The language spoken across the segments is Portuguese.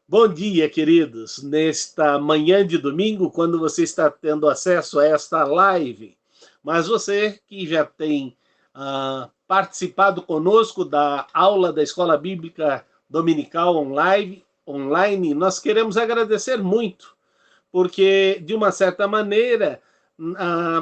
Bom dia, queridos. Nesta manhã de domingo, quando você está tendo acesso a esta live, mas você que já tem participado conosco da aula da Escola Bíblica Dominical online, nós queremos agradecer muito, porque, de uma certa maneira,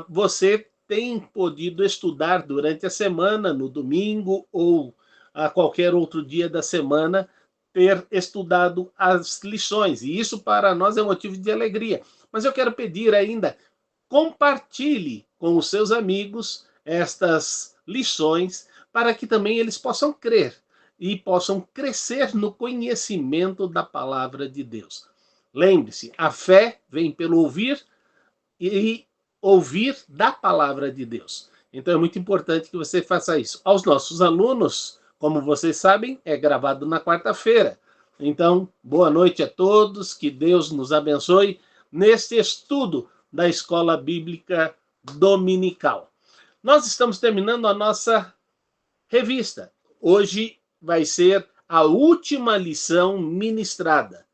você tem podido estudar durante a semana, no domingo ou a qualquer outro dia da semana, ter estudado as lições. E isso para nós é motivo de alegria. Mas eu quero pedir ainda, compartilhe com os seus amigos estas lições para que também eles possam crer e possam crescer no conhecimento da palavra de Deus. Lembre-se, a fé vem pelo ouvir e ouvir da palavra de Deus. Então é muito importante que você faça isso. Aos nossos alunos, como vocês sabem, é gravado na quarta-feira. Então, boa noite a todos, que Deus nos abençoe neste estudo da Escola Bíblica Dominical. Nós estamos terminando a nossa revista. Hoje vai ser a última lição ministrada.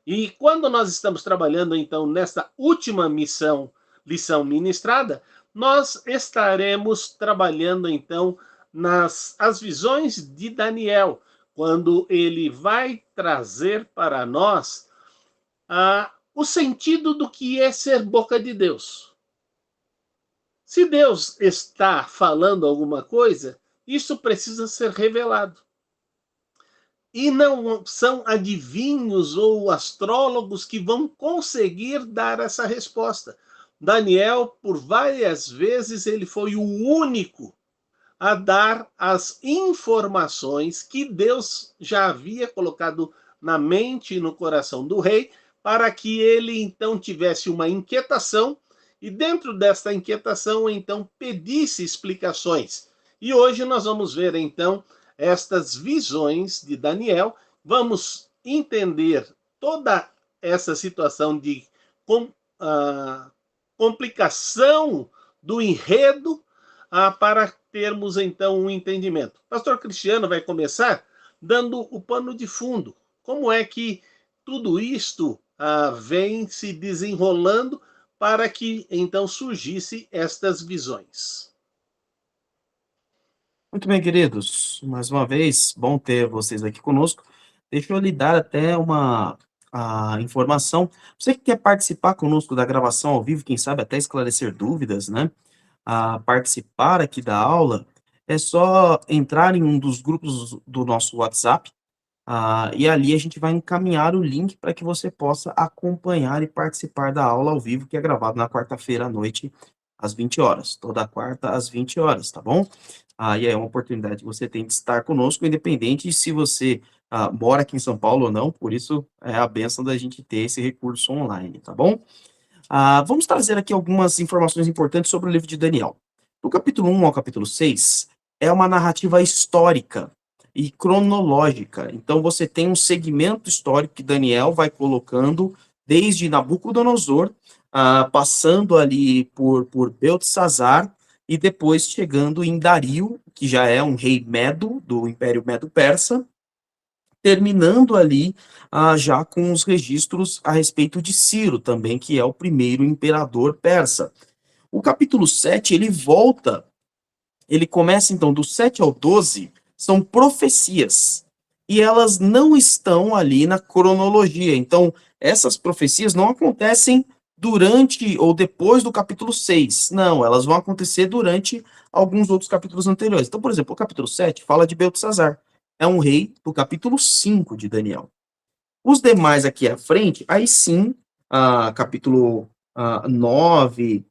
E quando nós estamos trabalhando, então, nesta última lição ministrada, nós estaremos trabalhando, então, as visões de Daniel, quando ele vai trazer para nós o sentido do que é ser boca de Deus. Se Deus está falando alguma coisa, isso precisa ser revelado. E não são adivinhos ou astrólogos que vão conseguir dar essa resposta. Daniel, por várias vezes, ele foi o único a dar as informações que Deus já havia colocado na mente e no coração do rei, para que ele então tivesse uma inquietação e dentro desta inquietação então pedisse explicações. E hoje nós vamos ver então estas visões de Daniel, vamos entender toda essa situação de complicação do enredo para termos então um entendimento. O pastor Cristiano vai começar dando o pano de fundo. Como é que tudo isto vem se desenrolando para que então surgisse estas visões? Muito bem, queridos. Mais uma vez, bom ter vocês aqui conosco. Deixa eu lhe dar até uma informação. Você que quer participar conosco da gravação ao vivo, quem sabe até esclarecer dúvidas, né? Participar aqui da aula, é só entrar em um dos grupos do nosso WhatsApp, e ali a gente vai encaminhar o link para que você possa acompanhar e participar da aula ao vivo, que é gravado na quarta-feira à noite, às 20 horas. Toda quarta, às 20 horas, tá bom? E é uma oportunidade que você tem de estar conosco, independente se você mora aqui em São Paulo ou não, por isso é a bênção da gente ter esse recurso online, tá bom? Vamos trazer aqui algumas informações importantes sobre o livro de Daniel. Do capítulo 1 ao capítulo 6, é uma narrativa histórica e cronológica. Então, você tem um segmento histórico que Daniel vai colocando desde Nabucodonosor, passando ali por Beltesazar, e depois chegando em Dario, que já é um rei Medo, do Império Medo-Persa, terminando ali já com os registros a respeito de Ciro também, que é o primeiro imperador persa. O capítulo 7, ele começa então do 7 ao 12, são profecias, e elas não estão ali na cronologia, então essas profecias não acontecem durante ou depois do capítulo 6, não, elas vão acontecer durante alguns outros capítulos anteriores. Então, por exemplo, o capítulo 7 fala de Beltesazar, é um rei do capítulo 5 de Daniel. Os demais aqui à frente, aí sim, capítulo 9,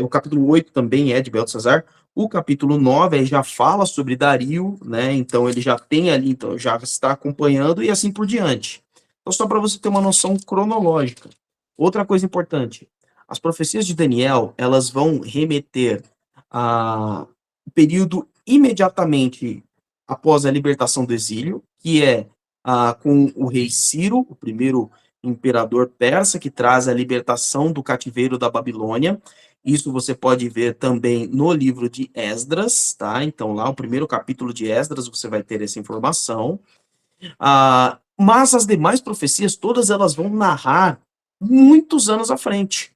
o capítulo 8 também é de Beltesazar, o capítulo 9 aí já fala sobre Dario, né, então ele já tem ali, então já está acompanhando e assim por diante. Então, só para você ter uma noção cronológica. Outra coisa importante, as profecias de Daniel, elas vão remeter a período imediatamente após a libertação do exílio, que é com o rei Ciro, o primeiro imperador persa, que traz a libertação do cativeiro da Babilônia. Isso você pode ver também no livro de Esdras, tá? Então, lá, o primeiro capítulo de Esdras, você vai ter essa informação. Mas as demais profecias, todas elas vão narrar muitos anos à frente.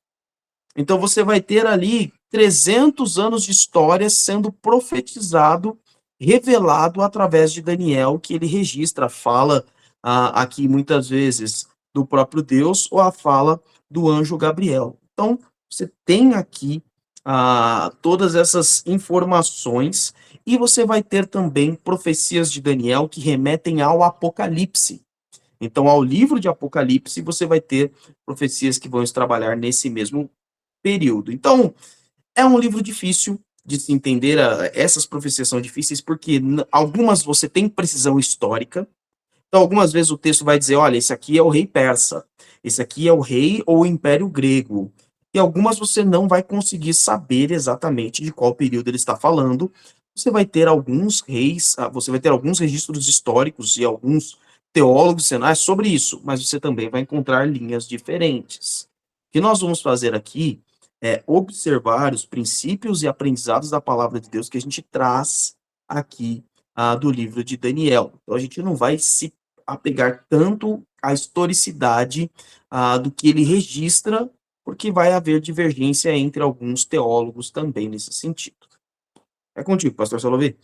Então você vai ter ali 300 anos de história sendo profetizado, revelado através de Daniel, que ele registra a fala aqui muitas vezes do próprio Deus ou a fala do anjo Gabriel. Então você tem aqui todas essas informações e você vai ter também profecias de Daniel que remetem ao Apocalipse. Então, ao livro de Apocalipse, você vai ter profecias que vão trabalhar nesse mesmo período. Então, é um livro difícil de se entender. Essas profecias são difíceis porque algumas você tem precisão histórica. Então, algumas vezes o texto vai dizer: olha, esse aqui é o rei persa, esse aqui é o rei ou o império grego. E algumas você não vai conseguir saber exatamente de qual período ele está falando. Você vai ter alguns reis, você vai ter alguns registros históricos e alguns teólogos dizendo sobre isso, mas você também vai encontrar linhas diferentes. O que nós vamos fazer aqui é observar os princípios e aprendizados da palavra de Deus que a gente traz aqui do livro de Daniel. Então, a gente não vai se apegar tanto à historicidade do que ele registra, porque vai haver divergência entre alguns teólogos também nesse sentido. É contigo, pastor Salovi.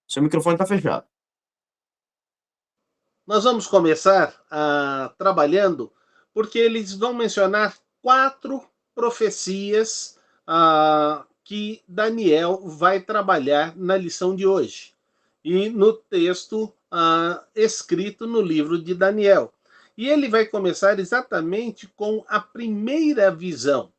Seu microfone está fechado. Nós vamos começar trabalhando, porque eles vão mencionar 4 profecias que Daniel vai trabalhar na lição de hoje e no texto escrito no livro de Daniel. E ele vai começar exatamente com a primeira visão.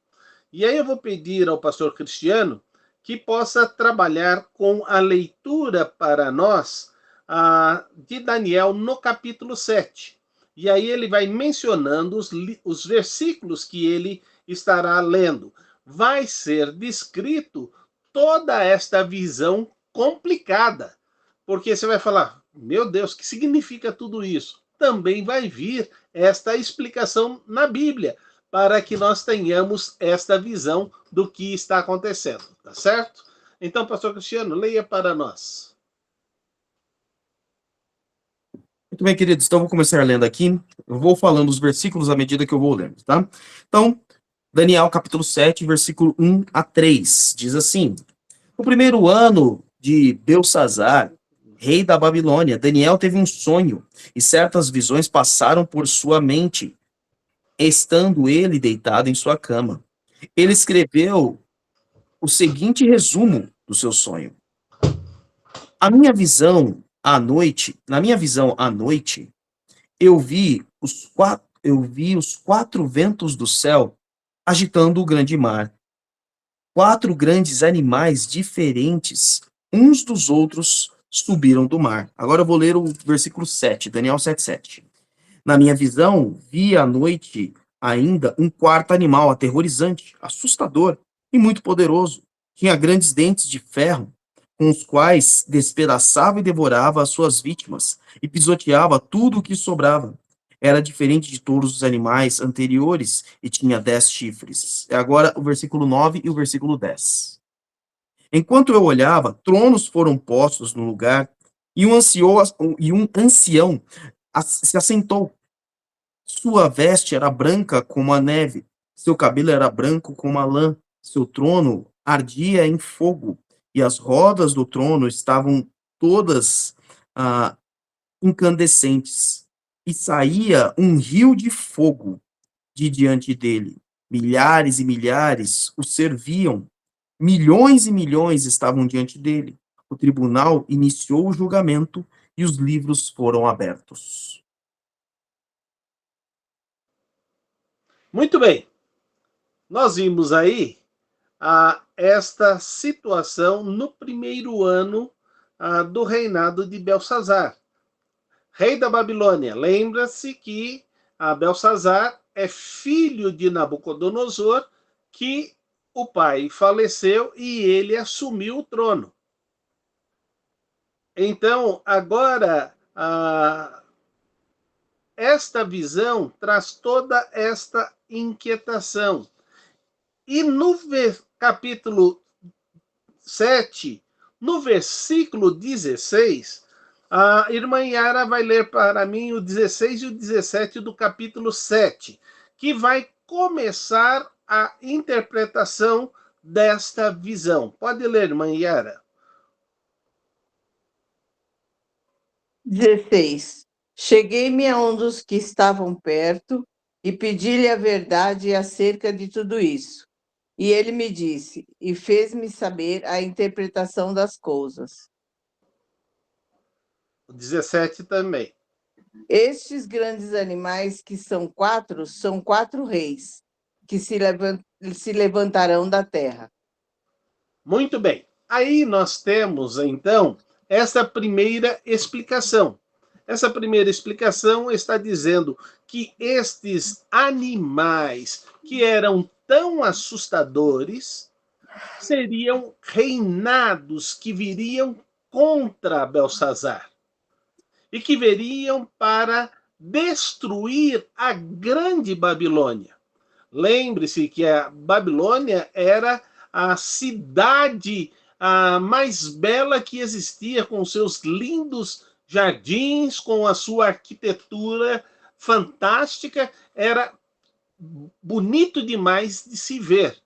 E aí eu vou pedir ao pastor Cristiano que possa trabalhar com a leitura para nós de Daniel no capítulo 7. E aí ele vai mencionando os versículos que ele estará lendo. Vai ser descrito toda esta visão complicada. Porque você vai falar, meu Deus, o que significa tudo isso? Também vai vir esta explicação na Bíblia, para que nós tenhamos esta visão do que está acontecendo, tá certo? Então, pastor Cristiano, leia para nós. Muito bem, queridos, então vou começar lendo aqui. Eu vou falando os versículos à medida que eu vou lendo, tá? Então, Daniel capítulo 7, versículo 1 a 3, diz assim: no primeiro ano de Belsazar, rei da Babilônia, Daniel teve um sonho, e certas visões passaram por sua mente, estando ele deitado em sua cama. Ele escreveu o seguinte resumo do seu sonho: na minha visão à noite, eu vi os 4 ventos do céu agitando o grande mar. 4 grandes animais diferentes, uns dos outros, subiram do mar. Agora eu vou ler o versículo 7, Daniel 7:7. Na minha visão, vi à noite ainda um quarto animal aterrorizante, assustador e muito poderoso. Tinha grandes dentes de ferro, com os quais despedaçava e devorava as suas vítimas e pisoteava tudo o que sobrava. Era diferente de todos os animais anteriores e tinha 10 chifres. É agora o versículo 9 e o versículo 10. Enquanto eu olhava, tronos foram postos no lugar e um ancião se assentou. Sua veste era branca como a neve, seu cabelo era branco como a lã, seu trono ardia em fogo, e as rodas do trono estavam todas ah, incandescentes, e saía um rio de fogo de diante dele. Milhares e milhares o serviam, milhões e milhões estavam diante dele. O tribunal iniciou o julgamento e os livros foram abertos. Muito bem. Nós vimos aí esta situação no primeiro ano do reinado de Belsazar, rei da Babilônia. Lembra-se que Belsazar é filho de Nabucodonosor, que o pai faleceu e ele assumiu o trono. Então, agora, esta visão traz toda esta inquietação. E no capítulo 7, no versículo 16, A irmã Yara vai ler para mim o 16 e o 17 do capítulo 7, que vai começar a interpretação desta visão. Pode ler, irmã Yara. 16. Cheguei-me a um dos que estavam perto e pedi-lhe a verdade acerca de tudo isso. E ele me disse, e fez-me saber a interpretação das coisas. O 17 também. Estes grandes animais que são quatro reis, que se levantarão da terra. Muito bem. Aí nós temos, então, essa primeira explicação. Essa primeira explicação está dizendo que estes animais que eram tão assustadores seriam reinados que viriam contra Belsazar e que viriam para destruir a grande Babilônia. Lembre-se que a Babilônia era a cidade mais bela que existia, com seus lindos jardins, com a sua arquitetura fantástica, era bonito demais de se ver.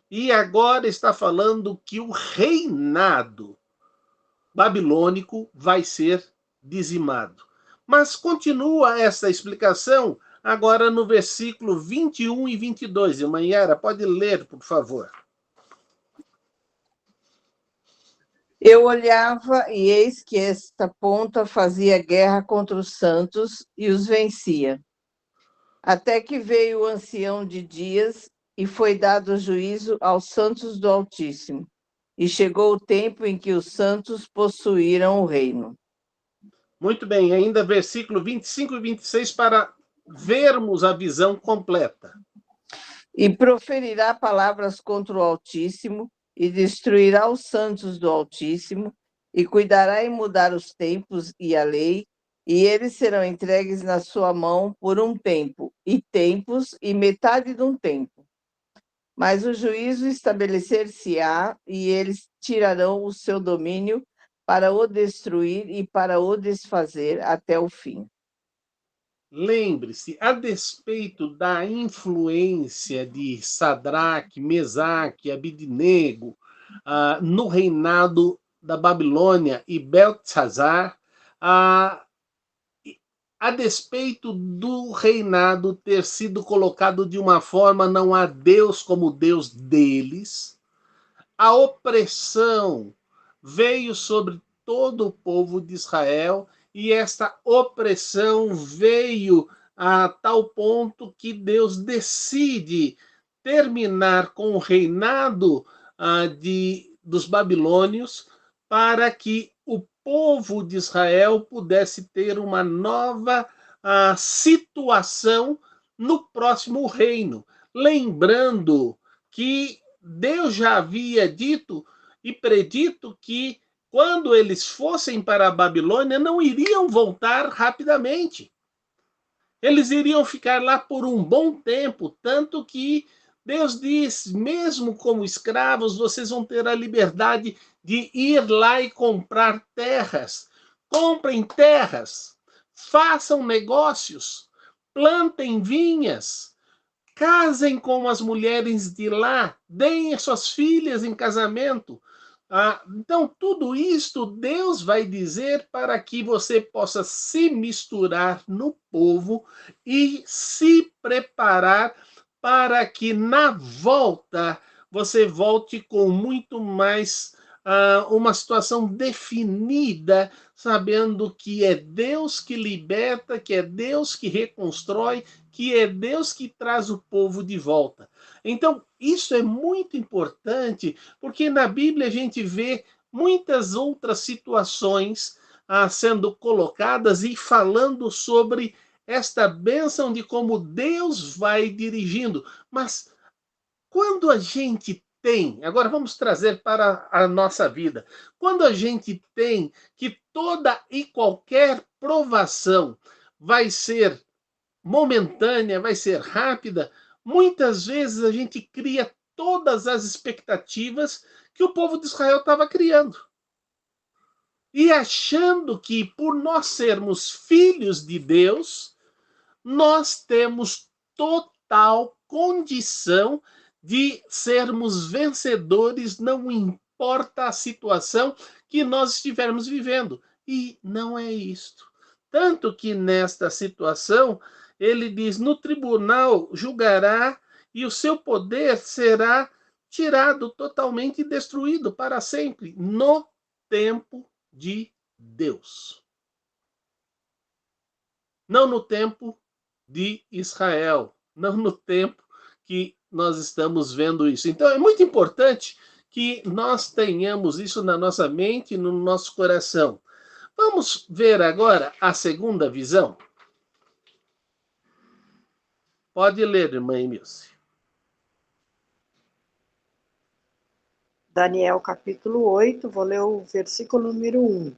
E agora está falando que o reinado babilônico vai ser dizimado. Mas continua essa explicação agora no versículo 21 e 22. Irmã Yara, pode ler, por favor. Eu olhava e eis que esta ponta fazia guerra contra os santos e os vencia. Até que veio o ancião de dias e foi dado juízo aos santos do Altíssimo. E chegou o tempo em que os santos possuíram o reino. Muito bem, ainda versículo 25 e 26 para vermos a visão completa. E proferirá palavras contra o Altíssimo, e destruirá os santos do Altíssimo, e cuidará em mudar os tempos e a lei, e eles serão entregues na sua mão por um tempo, e tempos, e metade de um tempo. Mas o juízo estabelecer-se-á, e eles tirarão o seu domínio para o destruir e para o desfazer até o fim. Lembre-se, a despeito da influência de Sadraque, Mesaque, Abidnego no reinado da Babilônia e Beltesazar, a despeito do reinado ter sido colocado de uma forma não a Deus como Deus deles, a opressão veio sobre todo o povo de Israel e esta opressão veio a tal ponto que Deus decide terminar com o reinado dos babilônios para que o povo de Israel pudesse ter uma nova situação no próximo reino. Lembrando que Deus já havia dito e predito que quando eles fossem para a Babilônia não iriam voltar rapidamente. Eles iriam ficar lá por um bom tempo, tanto que Deus diz, mesmo como escravos, vocês vão ter a liberdade de ir lá e comprar terras. Comprem terras, façam negócios, plantem vinhas, casem com as mulheres de lá, deem as suas filhas em casamento. Então, tudo isto Deus vai dizer para que você possa se misturar no povo e se preparar para que na volta você volte com muito mais uma situação definida, sabendo que é Deus que liberta, que é Deus que reconstrói, que é Deus que traz o povo de volta. Então, isso é muito importante, porque na Bíblia a gente vê muitas outras situações sendo colocadas e falando sobre esta bênção de como Deus vai dirigindo. Mas quando a gente tem, agora vamos trazer para a nossa vida, quando a gente tem que toda e qualquer provação vai ser momentânea, vai ser rápida, muitas vezes a gente cria todas as expectativas que o povo de Israel estava criando. e achando que por nós sermos filhos de Deus, nós temos total condição de sermos vencedores, não importa a situação que nós estivermos vivendo. E não é isto. Tanto que nesta situação, ele diz: no tribunal julgará e o seu poder será tirado totalmente e destruído para sempre, no tempo de Deus. Não no tempo de Israel, não no tempo que nós estamos vendo isso. Então é muito importante que nós tenhamos isso na nossa mente e no nosso coração. Vamos ver agora a segunda visão? Pode ler, irmã Emilce. Daniel capítulo 8, vou ler o versículo número 1.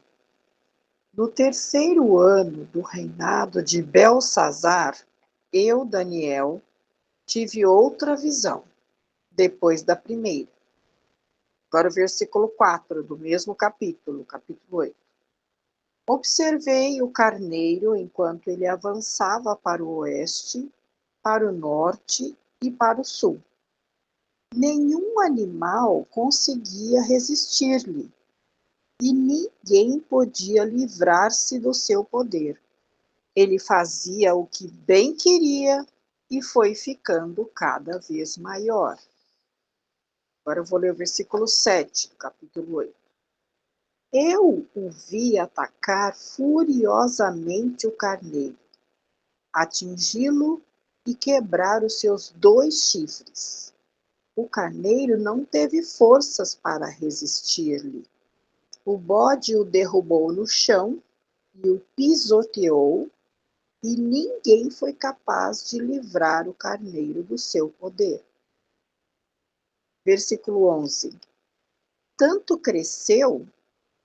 No terceiro ano do reinado de Belsazar, eu, Daniel, tive outra visão, depois da primeira. Agora o versículo 4 do mesmo capítulo 8. Observei o carneiro enquanto ele avançava para o oeste, para o norte e para o sul. Nenhum animal conseguia resistir-lhe, e ninguém podia livrar-se do seu poder. Ele fazia o que bem queria e foi ficando cada vez maior. Agora eu vou ler o versículo 7 do capítulo 8. Eu o vi atacar furiosamente o carneiro, atingi-lo e quebrar os seus 2 chifres. O carneiro não teve forças para resistir-lhe. O bode o derrubou no chão e o pisoteou, e ninguém foi capaz de livrar o carneiro do seu poder. Versículo 11. Tanto cresceu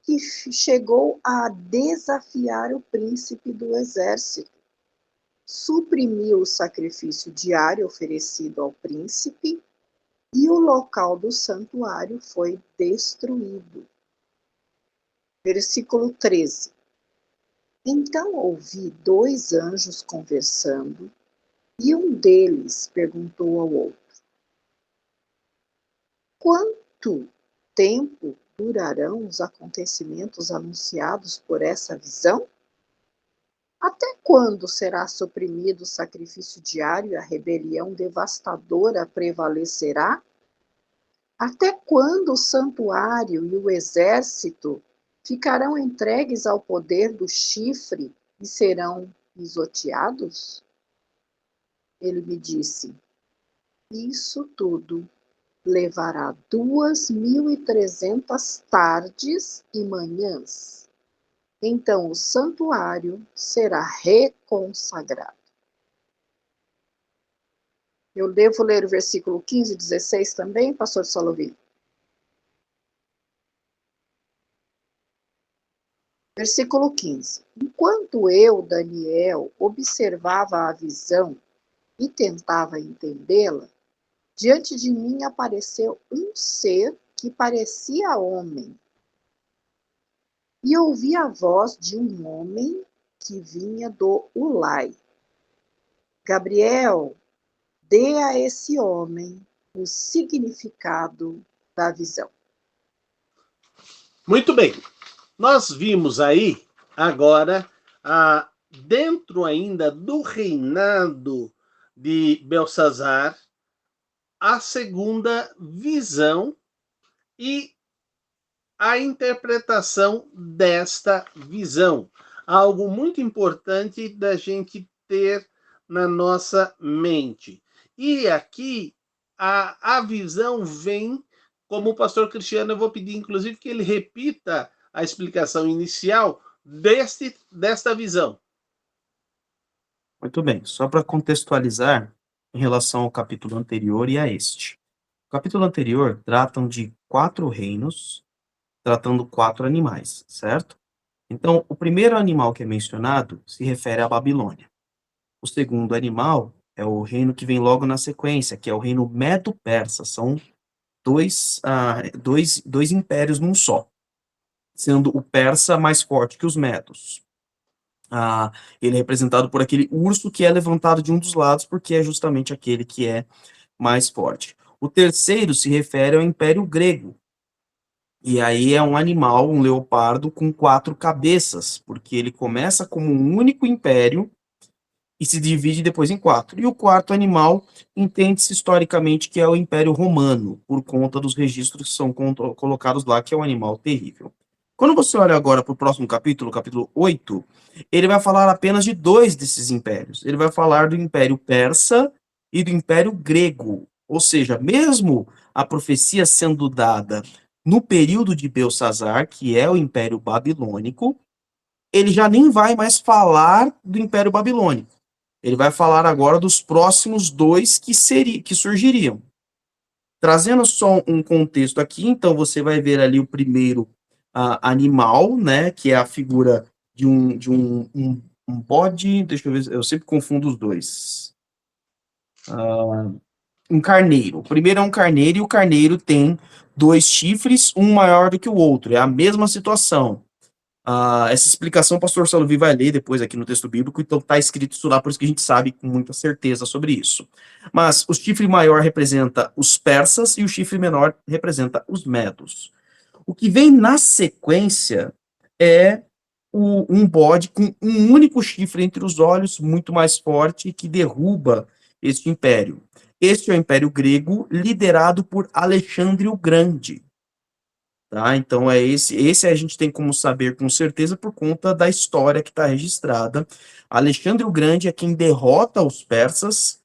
que chegou a desafiar o príncipe do exército. Suprimiu o sacrifício diário oferecido ao príncipe e o local do santuário foi destruído. Versículo 13. Então ouvi 2 anjos conversando, e um deles perguntou ao outro: quanto tempo durarão os acontecimentos anunciados por essa visão? Até quando será suprimido o sacrifício diário e a rebelião devastadora prevalecerá? Até quando o santuário e o exército ficarão entregues ao poder do chifre e serão pisoteados? Ele me disse: isso tudo levará 2.300 tardes e manhãs. Então o santuário será reconsagrado. Eu devo ler o versículo 15 e 16 também, pastor Solovino? Versículo 15. Enquanto eu, Daniel, observava a visão e tentava entendê-la, diante de mim apareceu um ser que parecia homem. E ouvi a voz de um homem que vinha do Ulai. Gabriel, dê a esse homem o significado da visão. Muito bem. Nós vimos aí, agora, dentro ainda do reinado de Belsazar, a segunda visão e a interpretação desta visão. Algo muito importante da gente ter na nossa mente. E aqui a visão vem, como o pastor Cristiano, eu vou pedir inclusive que ele repita a explicação inicial desta visão. Muito bem, só para contextualizar em relação ao capítulo anterior e a este. O capítulo anterior tratam de 4 reinos, tratando 4 animais, certo? Então, o primeiro animal que é mencionado se refere à Babilônia. O segundo animal é o reino que vem logo na sequência, que é o reino Medo-Persa. São dois impérios num só. sendo o persa mais forte que os medos. Ele é representado por aquele urso que é levantado de um dos lados, porque é justamente aquele que é mais forte. O terceiro se refere ao Império Grego. E aí é um animal, um leopardo, com 4 cabeças, porque ele começa como um único império e se divide depois em 4. E o quarto animal entende-se historicamente que é o Império Romano, por conta dos registros que são colocados lá, que é um animal terrível. Quando você olha agora para o próximo capítulo, capítulo 8, ele vai falar apenas de 2 desses impérios. Ele vai falar do Império Persa e do Império Grego. Ou seja, mesmo a profecia sendo dada no período de Belsazar, que é o Império Babilônico, ele já nem vai mais falar do Império Babilônico. Ele vai falar agora dos próximos 2 que surgiriam. Trazendo só um contexto aqui, então você vai ver ali o primeiro animal, né, que é a figura de um bode, deixa eu ver, eu sempre confundo os dois. Um carneiro. O primeiro é um carneiro e o carneiro tem 2 chifres, um maior do que o outro. É a mesma situação. Essa explicação o pastor Salvi vai ler depois aqui no texto bíblico, então está escrito isso lá, por isso que a gente sabe com muita certeza sobre isso. Mas o chifre maior representa os persas e o chifre menor representa os medos. O que vem na sequência é um bode com um único chifre entre os olhos, muito mais forte, que derruba este império. Este é o Império Grego, liderado por Alexandre o Grande. Tá? Então é esse a gente tem como saber com certeza por conta da história que está registrada. Alexandre o Grande é quem derrota os persas,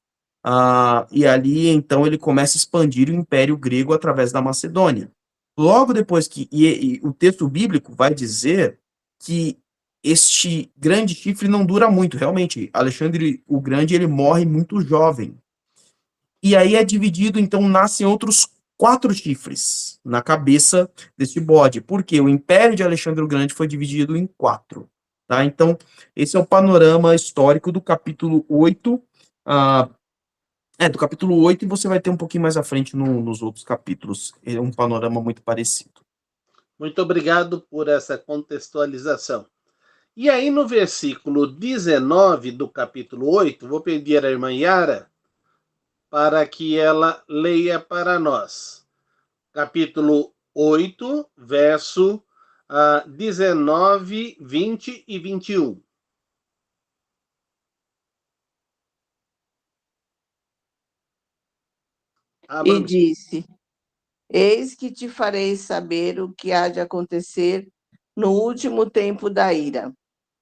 e ali então ele começa a expandir o Império Grego através da Macedônia. Logo depois e o texto bíblico vai dizer que este grande chifre não dura muito, realmente. Alexandre o Grande ele morre muito jovem. E aí é dividido, então nascem outros 4 chifres na cabeça desse bode, porque o Império de Alexandre o Grande foi dividido em 4. Tá? Então, esse é o panorama histórico do capítulo 8. Do capítulo 8, e você vai ter um pouquinho mais à frente nos outros capítulos. É um panorama muito parecido. Muito obrigado por essa contextualização. E aí, no versículo 19 do capítulo 8, vou pedir à irmã Yara para que ela leia para nós. Capítulo 8, verso 19, 20 e 21. E disse: Eis que te farei saber o que há de acontecer no último tempo da ira,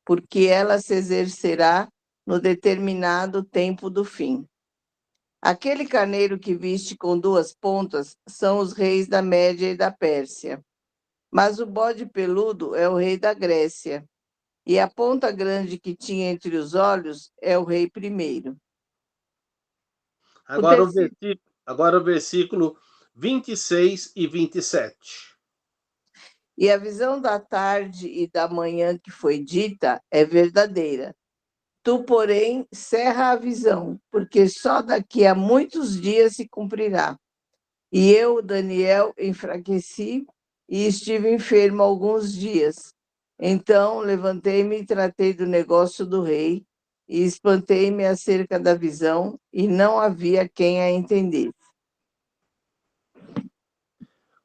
porque ela se exercerá no determinado tempo do fim. Aquele carneiro que viste com 2 pontas são os reis da Média e da Pérsia. Mas o bode peludo é o rei da Grécia, e a ponta grande que tinha entre os olhos é o rei primeiro. Agora o versículo 26 e 27. E a visão da tarde e da manhã que foi dita é verdadeira. Tu, porém, cerra a visão, porque só daqui a muitos dias se cumprirá. E eu, Daniel, enfraqueci e estive enfermo alguns dias. Então levantei-me e tratei do negócio do rei, e espantei-me acerca da visão, e não havia quem a entendesse.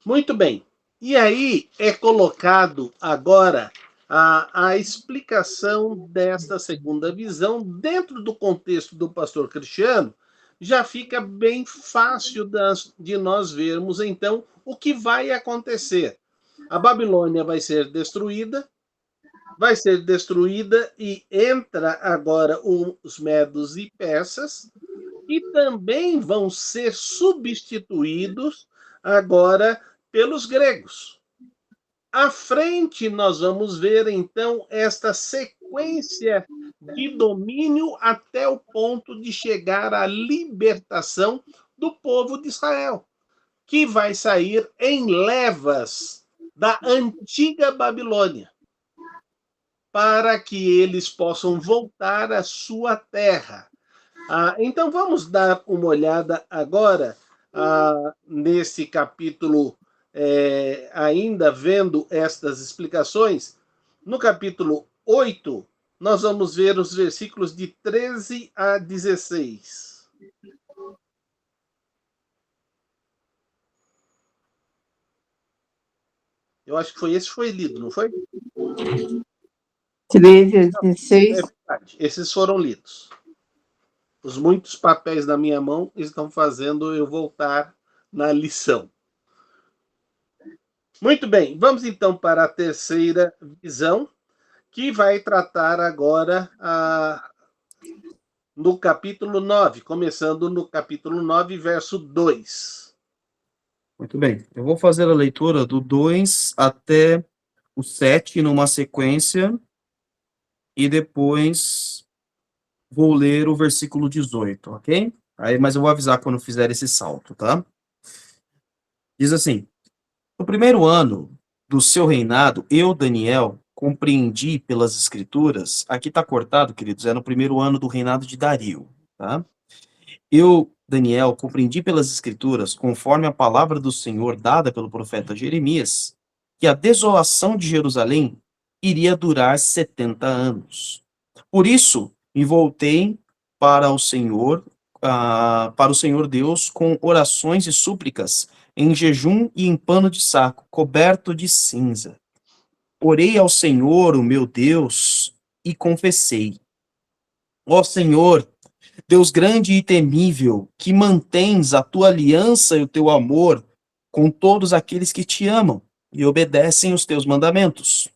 Muito bem. E aí é colocado agora a explicação desta segunda visão dentro do contexto do pastor Cristiano. Já fica bem fácil de nós vermos, então, o que vai acontecer. A Babilônia vai ser destruída e entra agora os medos e persas, e também vão ser substituídos agora pelos gregos. À frente, nós vamos ver, então, esta sequência de domínio até o ponto de chegar à libertação do povo de Israel, que vai sair em levas da antiga Babilônia, para que eles possam voltar à sua terra. Então, vamos dar uma olhada agora nesse capítulo ainda vendo estas explicações, no capítulo 8, nós vamos ver os versículos de 13 a 16. Eu acho que foi lido, não foi? 13 a É 16. verdade, esses foram lidos. Os muitos papéis na minha mão estão fazendo eu voltar na lição. Muito bem, vamos então para a terceira visão, que vai tratar agora no capítulo 9, começando no capítulo 9, verso 2. Muito bem. Eu vou fazer a leitura do 2 até o 7 numa sequência e depois vou ler o versículo 18, ok? Mas eu vou avisar quando fizer esse salto, tá? Diz assim: no primeiro ano do seu reinado, eu, Daniel, compreendi pelas escrituras. Aqui está cortado, queridos, é no primeiro ano do reinado de Dario, tá? Eu, Daniel, compreendi pelas escrituras, conforme a palavra do Senhor dada pelo profeta Jeremias, que a desolação de Jerusalém iria durar 70 anos. Por isso, me voltei para o Senhor, para o Senhor Deus, com orações e súplicas, em jejum e em pano de saco, coberto de cinza. Orei ao Senhor, o meu Deus, e confessei: ó Senhor, Deus grande e temível, que mantens a tua aliança e o teu amor com todos aqueles que te amam e obedecem os teus mandamentos.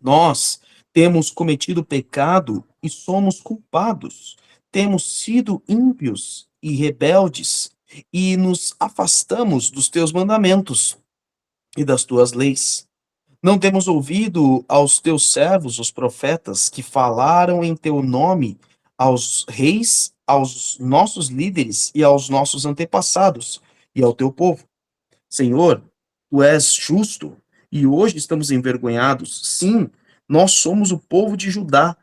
Nós temos cometido pecado e somos culpados. Temos sido ímpios e rebeldes e nos afastamos dos teus mandamentos e das tuas leis. Não temos ouvido aos teus servos, os profetas, que falaram em teu nome aos reis, aos nossos líderes e aos nossos antepassados e ao teu povo. Senhor, tu és justo e hoje estamos envergonhados. Sim, nós somos o povo de Judá,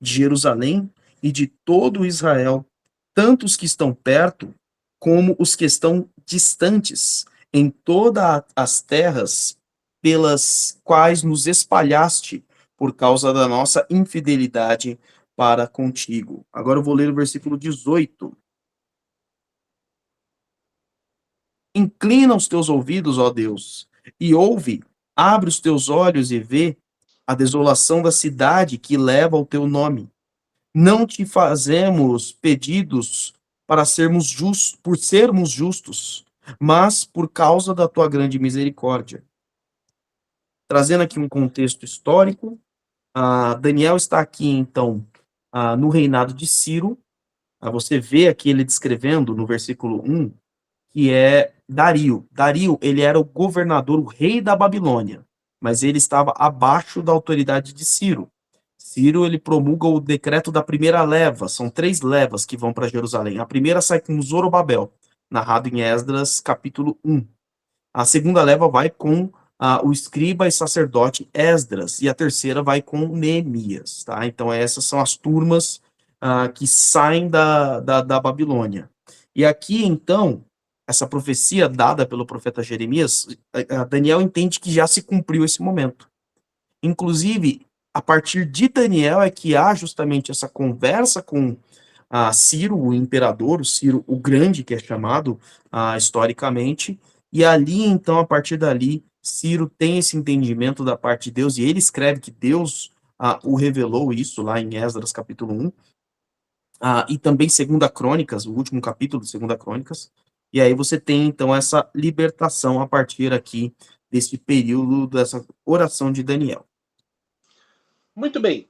de Jerusalém e de todo Israel, tanto os que estão perto como os que estão distantes, em todas as terras pelas quais nos espalhaste por causa da nossa infidelidade para contigo. Agora eu vou ler o versículo 18. Inclina os teus ouvidos, ó Deus, e ouve, abre os teus olhos e vê a desolação da cidade que leva o teu nome. Não te fazemos pedidos para sermos justos, por sermos justos, mas por causa da tua grande misericórdia. Trazendo aqui um contexto histórico, Daniel está aqui, então, no reinado de Ciro. Você vê aqui ele descrevendo no versículo 1, que é Dario. Dario, ele era o governador, o rei da Babilônia, mas ele estava abaixo da autoridade de Ciro. Ciro, ele promulga o decreto da primeira leva, são 3 levas que vão para Jerusalém. A primeira sai com Zorobabel, narrado em Esdras, capítulo 1. A segunda leva vai com o escriba e sacerdote Esdras, e a terceira vai com Neemias, tá? Então essas são as turmas que saem da Babilônia. E aqui, então, essa profecia dada pelo profeta Jeremias, Daniel entende que já se cumpriu esse momento. Inclusive, a partir de Daniel é que há justamente essa conversa com Ciro, o imperador, o Ciro o Grande, que é chamado historicamente, e ali, então, a partir dali, Ciro tem esse entendimento da parte de Deus, e ele escreve que Deus o revelou isso lá em Esdras capítulo 1, e também Segunda Crônicas, o último capítulo de Segunda Crônicas, e aí você tem, então, essa libertação a partir aqui desse período, dessa oração de Daniel. Muito bem,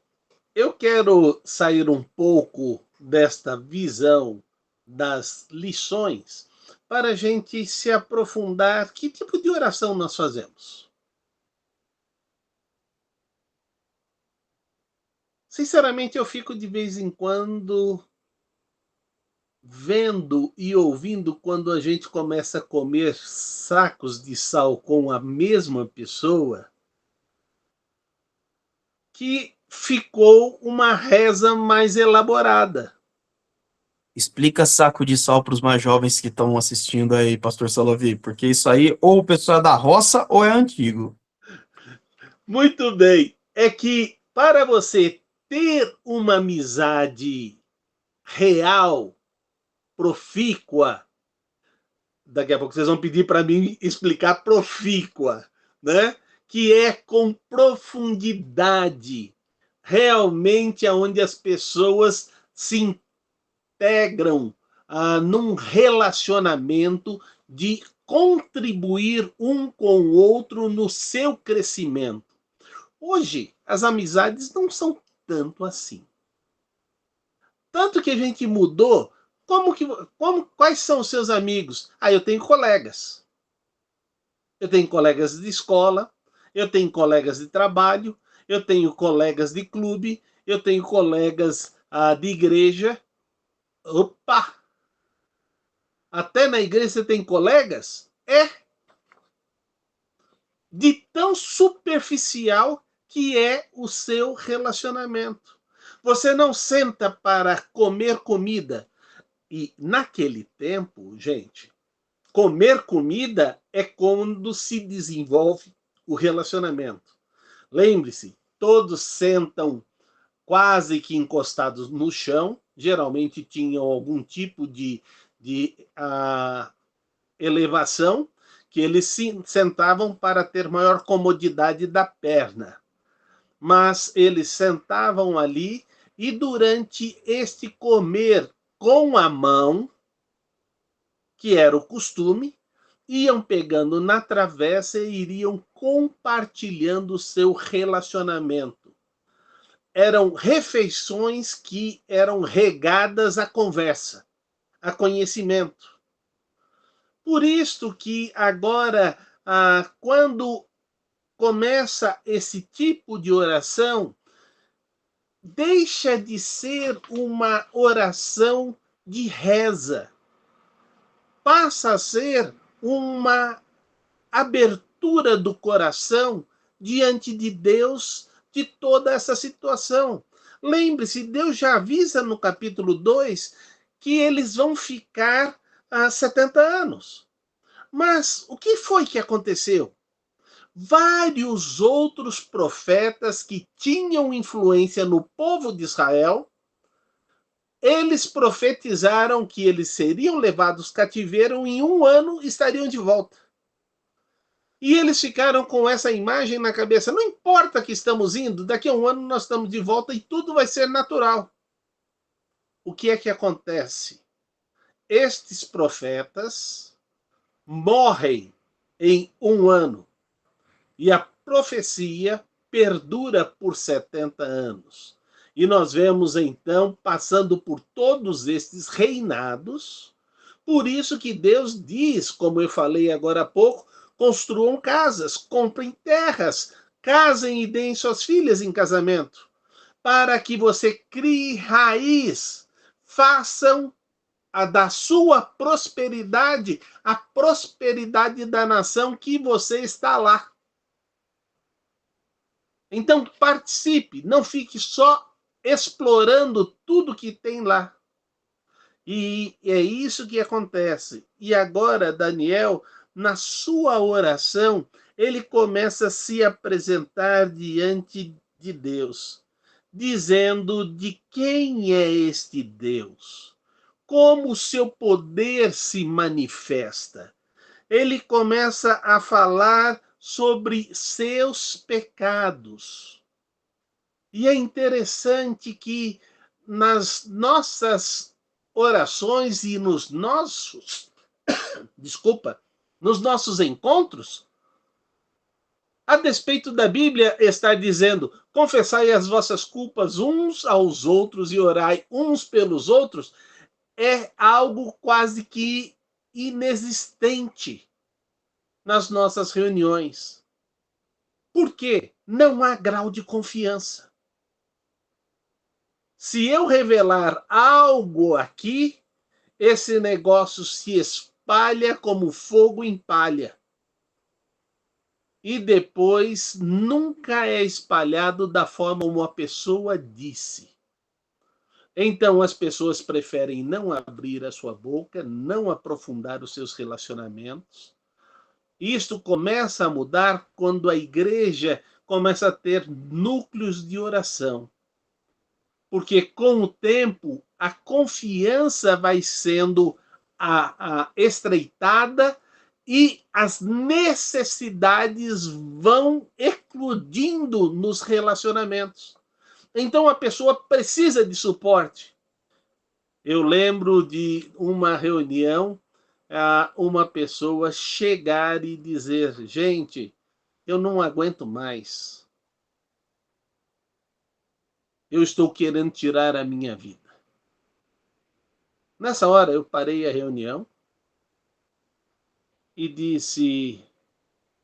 eu quero sair um pouco desta visão das lições para a gente se aprofundar. Que tipo de oração nós fazemos? Sinceramente, eu fico de vez em quando vendo e ouvindo quando a gente começa a comer sacos de sal com a mesma pessoa, que ficou uma reza mais elaborada. Explica saco de sal para os mais jovens que estão assistindo aí, Pastor Salavi, porque isso aí ou o pessoal é da roça ou é antigo. Muito bem. É que para você ter uma amizade real, profícua, daqui a pouco vocês vão pedir para mim explicar profícua, né? Que é com profundidade, realmente aonde as pessoas se integram num relacionamento de contribuir um com o outro no seu crescimento. Hoje, as amizades não são tanto assim. Tanto que a gente mudou. Quais são os seus amigos? Eu tenho colegas. Eu tenho colegas de escola, eu tenho colegas de trabalho, eu tenho colegas de clube, eu tenho colegas de igreja. Opa! Até na igreja você tem colegas? É de tão superficial que é o seu relacionamento. Você não senta para comer comida. E naquele tempo, gente, comer comida é quando se desenvolve o relacionamento. Lembre-se, todos sentam quase que encostados no chão, geralmente tinham algum tipo de elevação, que eles se sentavam para ter maior comodidade da perna. Mas eles sentavam ali e durante este comer com a mão, que era o costume, iam pegando na travessa e iriam compartilhando o seu relacionamento. Eram refeições que eram regadas à conversa, a conhecimento. Por isto que agora, quando começa esse tipo de oração, deixa de ser uma oração de reza, passa a ser uma abertura do coração diante de Deus de toda essa situação. Lembre-se, Deus já avisa no capítulo 2 que eles vão ficar 70 anos. Mas o que foi que aconteceu? Vários outros profetas que tinham influência no povo de Israel, eles profetizaram que eles seriam levados cativeiro e em 1 ano estariam de volta. E eles ficaram com essa imagem na cabeça. Não importa que estamos indo, daqui a 1 ano nós estamos de volta e tudo vai ser natural. O que é que acontece? Estes profetas morrem em 1 ano. E a profecia perdura por 70 anos. E nós vemos então, passando por todos estes reinados, por isso que Deus diz, como eu falei agora há pouco, construam casas, comprem terras, casem e deem suas filhas em casamento, para que você crie raiz, façam da sua prosperidade a prosperidade da nação que você está lá. Então participe, não fique só explorando tudo que tem lá. E é isso que acontece. E agora, Daniel, na sua oração, ele começa a se apresentar diante de Deus, dizendo de quem é este Deus, como o seu poder se manifesta. Ele começa a falar sobre seus pecados. E é interessante que nas nossas orações e nos nossos encontros, a despeito da Bíblia estar dizendo: confessai as vossas culpas uns aos outros e orai uns pelos outros, é algo quase que inexistente nas nossas reuniões. Por quê? Não há grau de confiança. Se eu revelar algo aqui, esse negócio se espalha como fogo em palha. E depois nunca é espalhado da forma como a pessoa disse. Então, as pessoas preferem não abrir a sua boca, não aprofundar os seus relacionamentos. Isto começa a mudar quando a igreja começa a ter núcleos de oração. Porque com o tempo, a confiança vai sendo estreitada e as necessidades vão eclodindo nos relacionamentos. Então a pessoa precisa de suporte. Eu lembro de uma reunião, uma pessoa chegar e dizer: gente, eu não aguento mais. Eu estou querendo tirar a minha vida. Nessa hora eu parei a reunião e disse: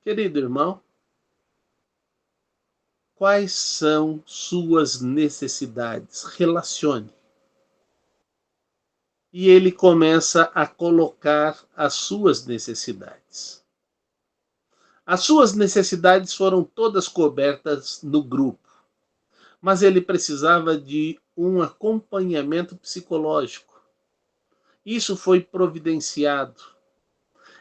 querido irmão, quais são suas necessidades? Relacione. E ele começa a colocar as suas necessidades. As suas necessidades foram todas cobertas no grupo, mas ele precisava de um acompanhamento psicológico. Isso foi providenciado.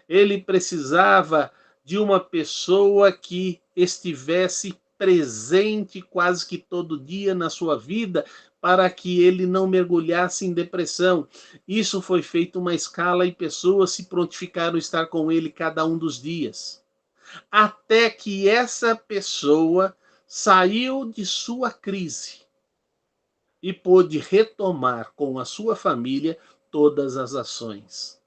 Ele precisava de uma pessoa que estivesse presente quase que todo dia na sua vida, para que ele não mergulhasse em depressão. Isso foi feito uma escala e pessoas se prontificaram a estar com ele cada um dos dias. Até que essa pessoa saiu de sua crise e pôde retomar com a sua família todas as ações.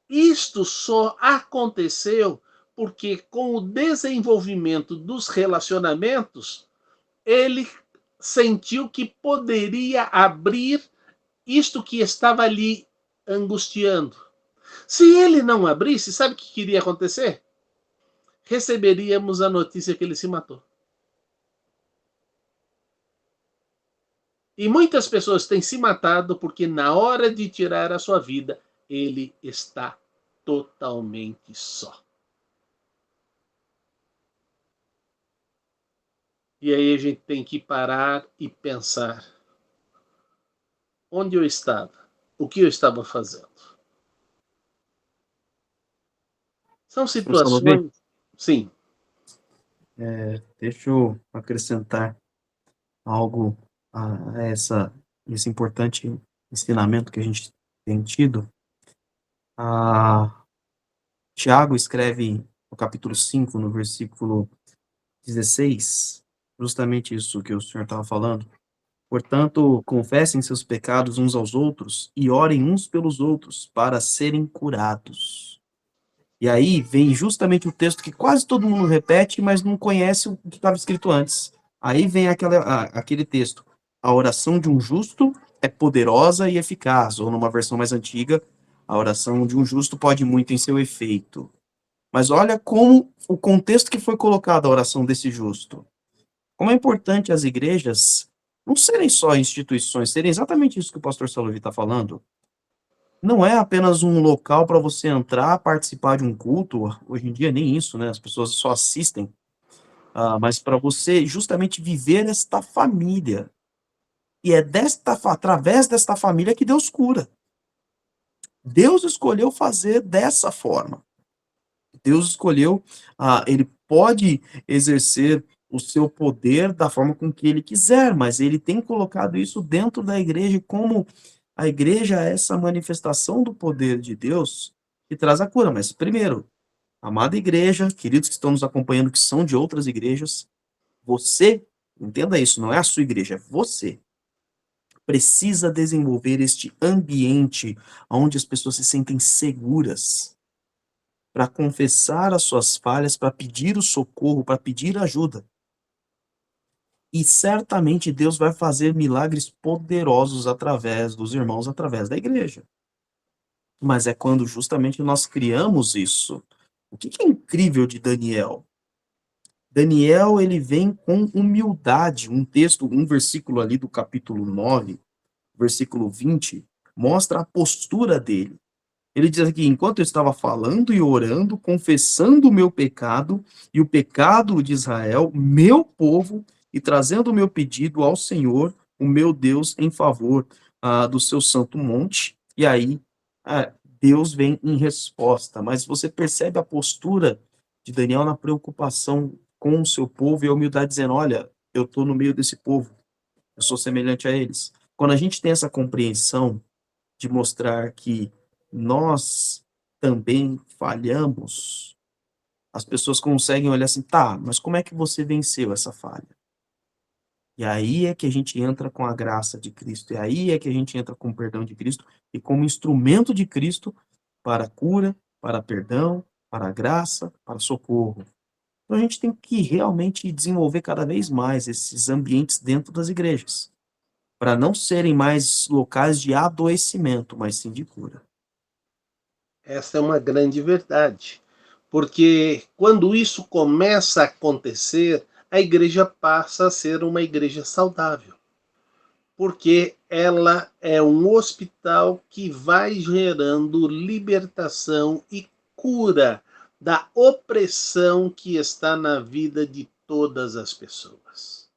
Isto só aconteceu porque, com o desenvolvimento dos relacionamentos, ele sentiu que poderia abrir isto que estava ali angustiando. Se ele não abrisse, sabe o que iria acontecer? Receberíamos a notícia que ele se matou. E muitas pessoas têm se matado porque, na hora de tirar a sua vida, ele está totalmente só. E aí a gente tem que parar e pensar: onde eu estava? O que eu estava fazendo? São situações... Sim. Deixa eu acrescentar algo a esse importante ensinamento que a gente tem tido. Tiago escreve no capítulo 5, no versículo 16, justamente isso que o senhor estava falando. Portanto, confessem seus pecados uns aos outros e orem uns pelos outros para serem curados. E aí vem justamente o texto que quase todo mundo repete, mas não conhece o que estava escrito antes. Aí vem aquele texto: a oração de um justo é poderosa e eficaz, ou numa versão mais antiga, a oração de um justo pode muito em seu efeito. Mas olha como o contexto que foi colocado a oração desse justo. Como é importante as igrejas não serem só instituições, serem exatamente isso que o pastor Salovey está falando. Não é apenas um local para você entrar, participar de um culto, hoje em dia nem isso, né? As pessoas só assistem, mas para você justamente viver esta família. E é através desta família que Deus cura. Deus escolheu fazer dessa forma. Deus escolheu, ele pode exercer o seu poder da forma com que ele quiser, mas ele tem colocado isso dentro da igreja, como a igreja é essa manifestação do poder de Deus que traz a cura. Mas, primeiro, amada igreja, queridos que estão nos acompanhando, que são de outras igrejas, você, entenda isso, não é a sua igreja, é você, precisa desenvolver este ambiente onde as pessoas se sentem seguras para confessar as suas falhas, para pedir o socorro, para pedir ajuda. E certamente Deus vai fazer milagres poderosos através dos irmãos, através da igreja. Mas é quando justamente nós criamos isso. O que é incrível de Daniel? Daniel, ele vem com humildade. Um versículo ali do capítulo 9, versículo 20, mostra a postura dele. Ele diz aqui: enquanto eu estava falando e orando, confessando o meu pecado e o pecado de Israel, meu povo, e trazendo o meu pedido ao Senhor, o meu Deus em favor do seu santo monte. E aí, Deus vem em resposta. Mas você percebe a postura de Daniel na preocupação com o seu povo e a humildade dizendo, olha, eu estou no meio desse povo, eu sou semelhante a eles. Quando a gente tem essa compreensão de mostrar que nós também falhamos, as pessoas conseguem olhar assim, tá, mas como é que você venceu essa falha? E aí é que a gente entra com a graça de Cristo, e aí é que a gente entra com o perdão de Cristo, e como instrumento de Cristo para a cura, para perdão, para a graça, para socorro. Então a gente tem que realmente desenvolver cada vez mais esses ambientes dentro das igrejas, para não serem mais locais de adoecimento, mas sim de cura. Essa é uma grande verdade, porque quando isso começa a acontecer, a igreja passa a ser uma igreja saudável, porque ela é um hospital que vai gerando libertação e cura da opressão que está na vida de todas as pessoas.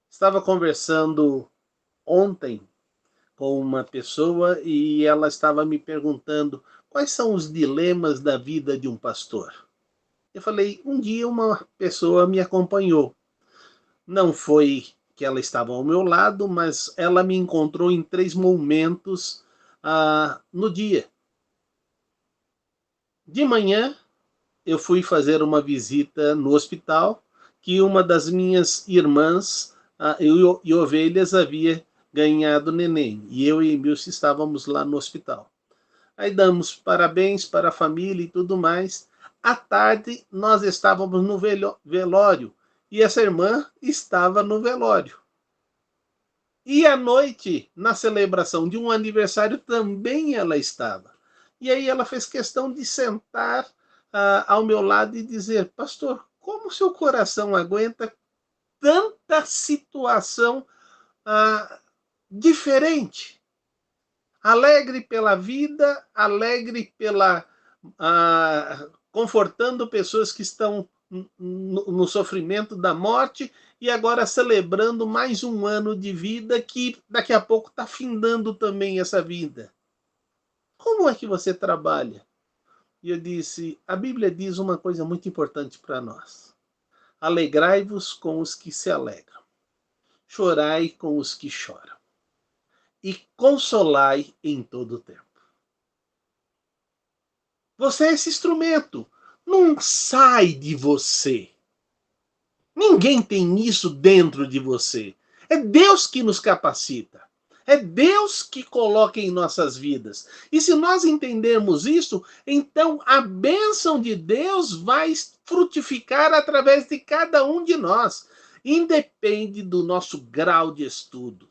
Estava conversando ontem com uma pessoa e ela estava me perguntando quais são os dilemas da vida de um pastor. Eu falei, um dia uma pessoa me acompanhou. Não foi que ela estava ao meu lado, mas ela me encontrou em 3 momentos no dia. De manhã, eu fui fazer uma visita no hospital, que uma das minhas irmãs e ovelhas havia ganhado neném. E eu e Emilce estávamos lá no hospital. Aí damos parabéns para a família e tudo mais. À tarde, nós estávamos no velório. E essa irmã estava no velório. E à noite, na celebração de um aniversário, também ela estava. E aí ela fez questão de sentar ao meu lado e dizer, pastor, como seu coração aguenta tanta situação diferente? Alegre pela vida, alegre pela confortando pessoas que estão no sofrimento da morte e agora celebrando mais um ano de vida que daqui a pouco está findando também essa vida. Como é que você trabalha? E eu disse, a Bíblia diz uma coisa muito importante para nós. Alegrai-vos com os que se alegram. Chorai com os que choram. E consolai em todo o tempo. Você é esse instrumento. Não sai de você. Ninguém tem isso dentro de você. É Deus que nos capacita. É Deus que coloca em nossas vidas. E se nós entendermos isso, então a bênção de Deus vai frutificar através de cada um de nós. Independe do nosso grau de estudo,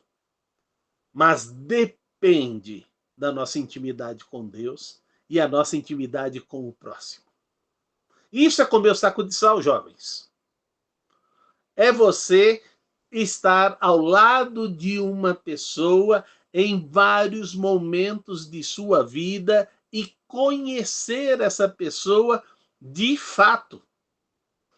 mas depende da nossa intimidade com Deus e a nossa intimidade com o próximo. Isso é comer o saco de sal, jovens. É você estar ao lado de uma pessoa em vários momentos de sua vida e conhecer essa pessoa de fato,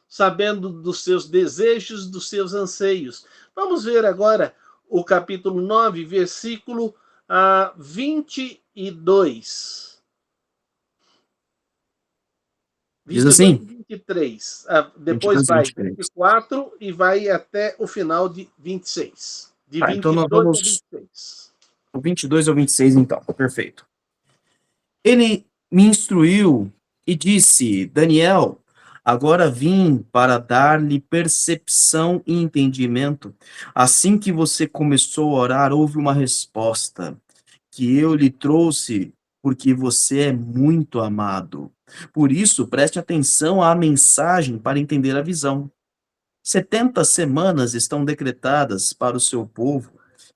sabendo dos seus desejos, dos seus anseios. Vamos ver agora o capítulo 9, versículo 22. Diz assim, 22 e 23. Depois 22 e vai 23. 24 e vai até o final de 26. De Tá, então nós 22 a vamos 26. o 22 ao 26, então. Perfeito. Ele me instruiu e disse, Daniel, agora vim para dar-lhe percepção e entendimento. Assim que você começou a orar, houve uma resposta que eu lhe trouxe, porque você é muito amado. Por isso, preste atenção à mensagem para entender a visão. 70 semanas estão decretadas para o seu povo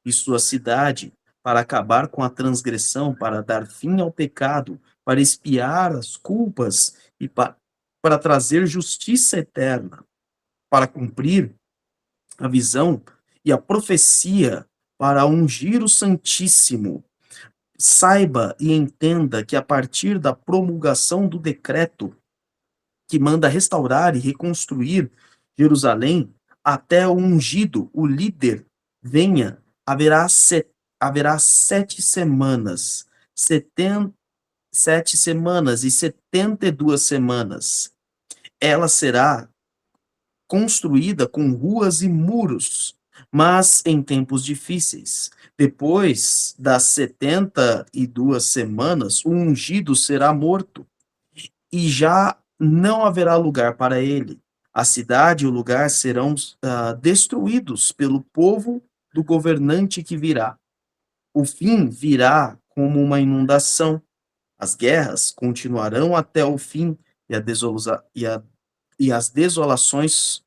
e sua cidade, para acabar com a transgressão, para dar fim ao pecado, para expiar as culpas e para trazer justiça eterna, para cumprir a visão e a profecia, para ungir o Santíssimo. Saiba e entenda que a partir da promulgação do decreto que manda restaurar e reconstruir Jerusalém, até o ungido, o líder, venha, haverá 7 semanas, 7 semanas e 72 semanas. Ela será construída com ruas e muros, mas em tempos difíceis. Depois das 72 semanas, o ungido será morto e já não haverá lugar para ele. A cidade e o lugar serão destruídos pelo povo do governante que virá. O fim virá como uma inundação. As guerras continuarão até o fim e, e as desolações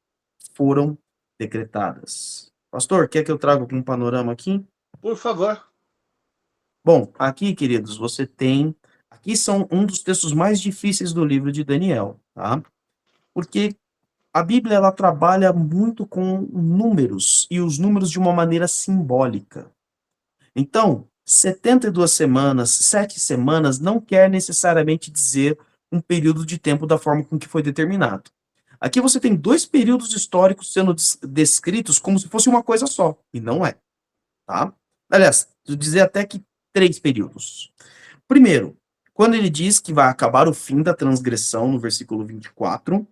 foram decretadas. Pastor, quer que eu traga algum panorama aqui? Por favor. Bom, aqui, queridos, você tem. Aqui são um dos textos mais difíceis do livro de Daniel, tá? Porque a Bíblia ela trabalha muito com números e os números de uma maneira simbólica. Então, 72 semanas, 7 semanas, não quer necessariamente dizer um período de tempo da forma com que foi determinado. Aqui você tem 2 períodos históricos sendo descritos como se fosse uma coisa só, e não é, tá? Aliás, eu dizer até que 3 períodos. Primeiro, quando ele diz que vai acabar o fim da transgressão, no versículo 24,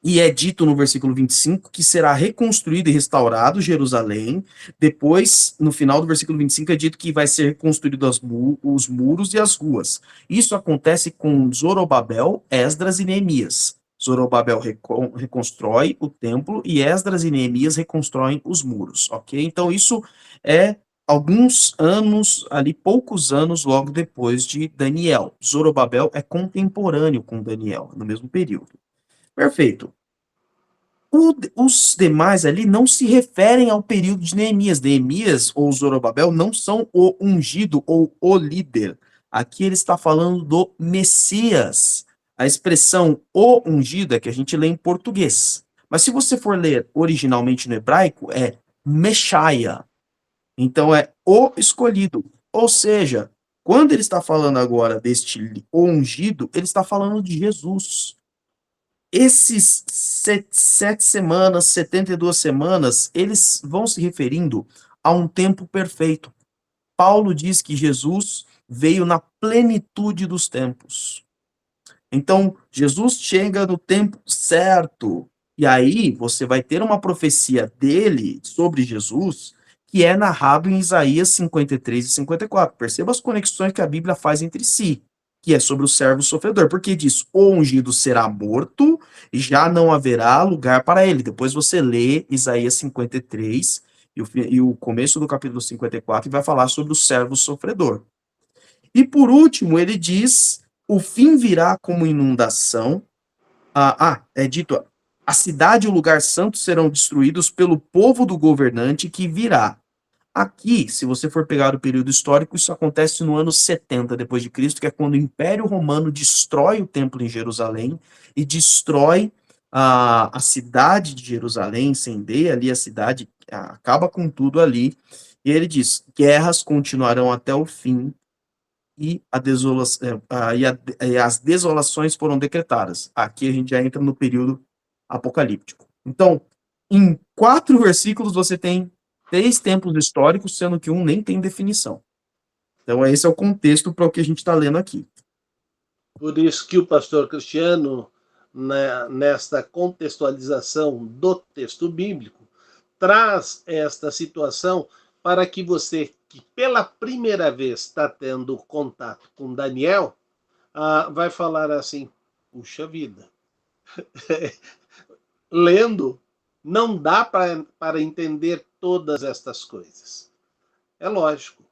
e é dito no versículo 25 que será reconstruído e restaurado Jerusalém. Depois, no final do versículo 25, é dito que vai ser reconstruído os muros e as ruas. Isso acontece com Zorobabel, Esdras e Neemias. Zorobabel reconstrói o templo e Esdras e Neemias reconstroem os muros, ok? Então, isso é alguns anos, ali poucos anos logo depois de Daniel. Zorobabel é contemporâneo com Daniel, no mesmo período. Perfeito. Os demais ali não se referem ao período de Neemias. Neemias ou Zorobabel não são o ungido ou o líder. Aqui ele está falando do Messias. A expressão o ungido é que a gente lê em português. Mas se você for ler originalmente no hebraico, é Messiah. Então é o escolhido. Ou seja, quando ele está falando agora deste ungido, ele está falando de Jesus. Esses 7 semanas, 72 semanas, eles vão se referindo a um tempo perfeito. Paulo diz que Jesus veio na plenitude dos tempos. Então, Jesus chega no tempo certo. E aí, você vai ter uma profecia dele sobre Jesus que é narrado em Isaías 53 e 54. Perceba as conexões que a Bíblia faz entre si, que é sobre o servo sofredor, porque diz: o ungido será morto e já não haverá lugar para ele. Depois você lê Isaías 53 e o começo do capítulo 54 e vai falar sobre o servo sofredor. E por último, ele diz: o fim virá como inundação. É dito: a cidade e o lugar santo serão destruídos pelo povo do governante que virá. Aqui, se você for pegar o período histórico, isso acontece no ano 70 depois de Cristo, que é quando o Império Romano destrói o templo em Jerusalém e destrói a cidade de Jerusalém, incendeia ali a cidade, acaba com tudo ali. E ele diz: guerras continuarão até o fim e as desolações foram decretadas. Aqui a gente já entra no período apocalíptico. Então, em 4 versículos você tem 3 tempos históricos, sendo que um nem tem definição. Então, esse é o contexto para o que a gente está lendo aqui. Por isso que o pastor Cristiano, nesta contextualização do texto bíblico, traz esta situação para que você, que pela primeira vez está tendo contato com Daniel, vai falar assim: puxa vida, lendo, não dá para entender todas estas coisas. É lógico,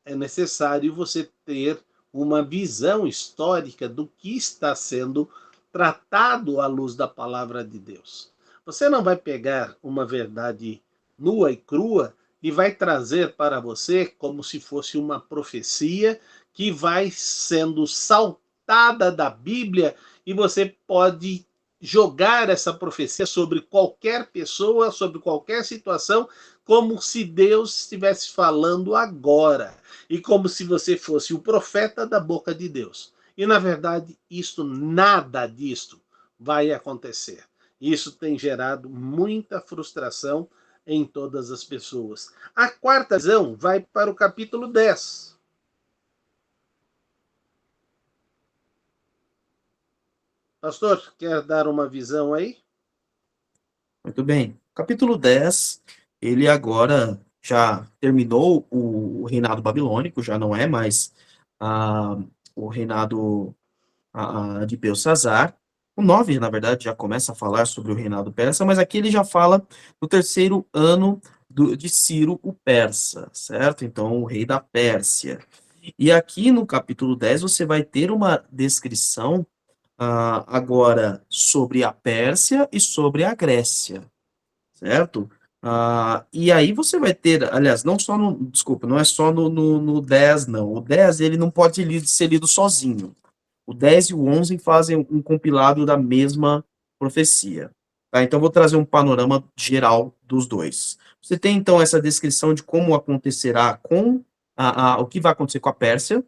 é necessário você ter uma visão histórica do que está sendo tratado à luz da palavra de Deus. Você não vai pegar uma verdade nua e crua e vai trazer para você como se fosse uma profecia que vai sendo saltada da Bíblia e você pode jogar essa profecia sobre qualquer pessoa, sobre qualquer situação, como se Deus estivesse falando agora e como se você fosse o profeta da boca de Deus. E na verdade, nada disto vai acontecer. Isso tem gerado muita frustração em todas as pessoas. A quarta visão vai para o capítulo 10. Pastor, quer dar uma visão aí? Muito bem. Capítulo 10, ele agora já terminou o reinado babilônico, já não é mais ah, o reinado de Belsazar. O 9, na verdade, já começa a falar sobre o reinado persa, mas aqui ele já fala do terceiro ano de Ciro o persa, certo? Então, o rei da Pérsia. E aqui no capítulo 10 você vai ter uma descrição agora sobre a Pérsia e sobre a Grécia, certo? E aí você vai ter, aliás, não só no, desculpa, não é só no 10, não. O 10 ele não pode ser lido sozinho. O 10 e o 11 fazem um compilado da mesma profecia. Tá? Então, vou trazer um panorama geral dos dois. Você tem, então, essa descrição de como acontecerá com o que vai acontecer com a Pérsia.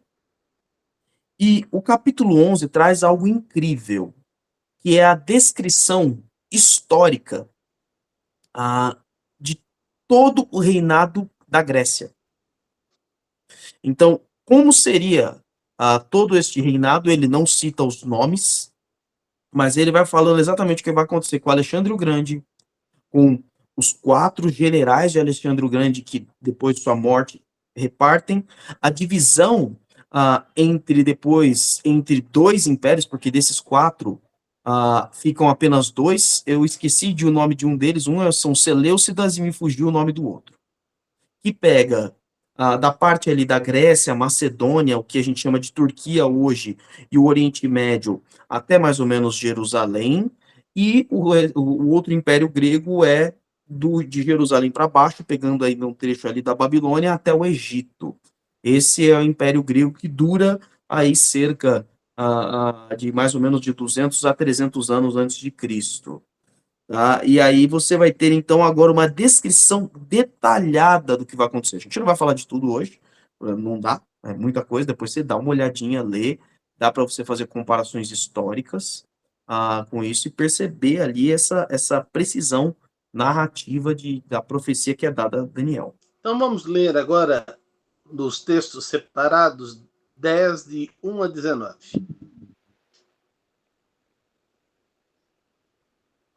E o capítulo 11 traz algo incrível, que é a descrição histórica de todo o reinado da Grécia. Então, como seria todo este reinado? Ele não cita os nomes, mas ele vai falando exatamente o que vai acontecer com Alexandre o Grande, com os 4 generais de Alexandre o Grande, que depois de sua morte repartem a divisão entre 2 impérios, porque desses 4 ficam apenas 2. Eu esqueci de o nome de um deles, são Seleucidas e me fugiu o nome do outro. Que pega da parte ali da Grécia, Macedônia, o que a gente chama de Turquia hoje, e o Oriente Médio, até mais ou menos Jerusalém, e o outro império grego é de Jerusalém para baixo, pegando aí um trecho ali da Babilônia até o Egito. Esse é o Império Grego que dura aí cerca de mais ou menos de 200 a 300 anos antes de Cristo. Tá? E aí você vai ter, então, agora uma descrição detalhada do que vai acontecer. A gente não vai falar de tudo hoje, não dá, é muita coisa, depois você dá uma olhadinha, lê, dá para você fazer comparações históricas com isso e perceber ali essa precisão narrativa da profecia que é dada a Daniel. Então vamos ler agora dos textos separados 10, de 1 a 19.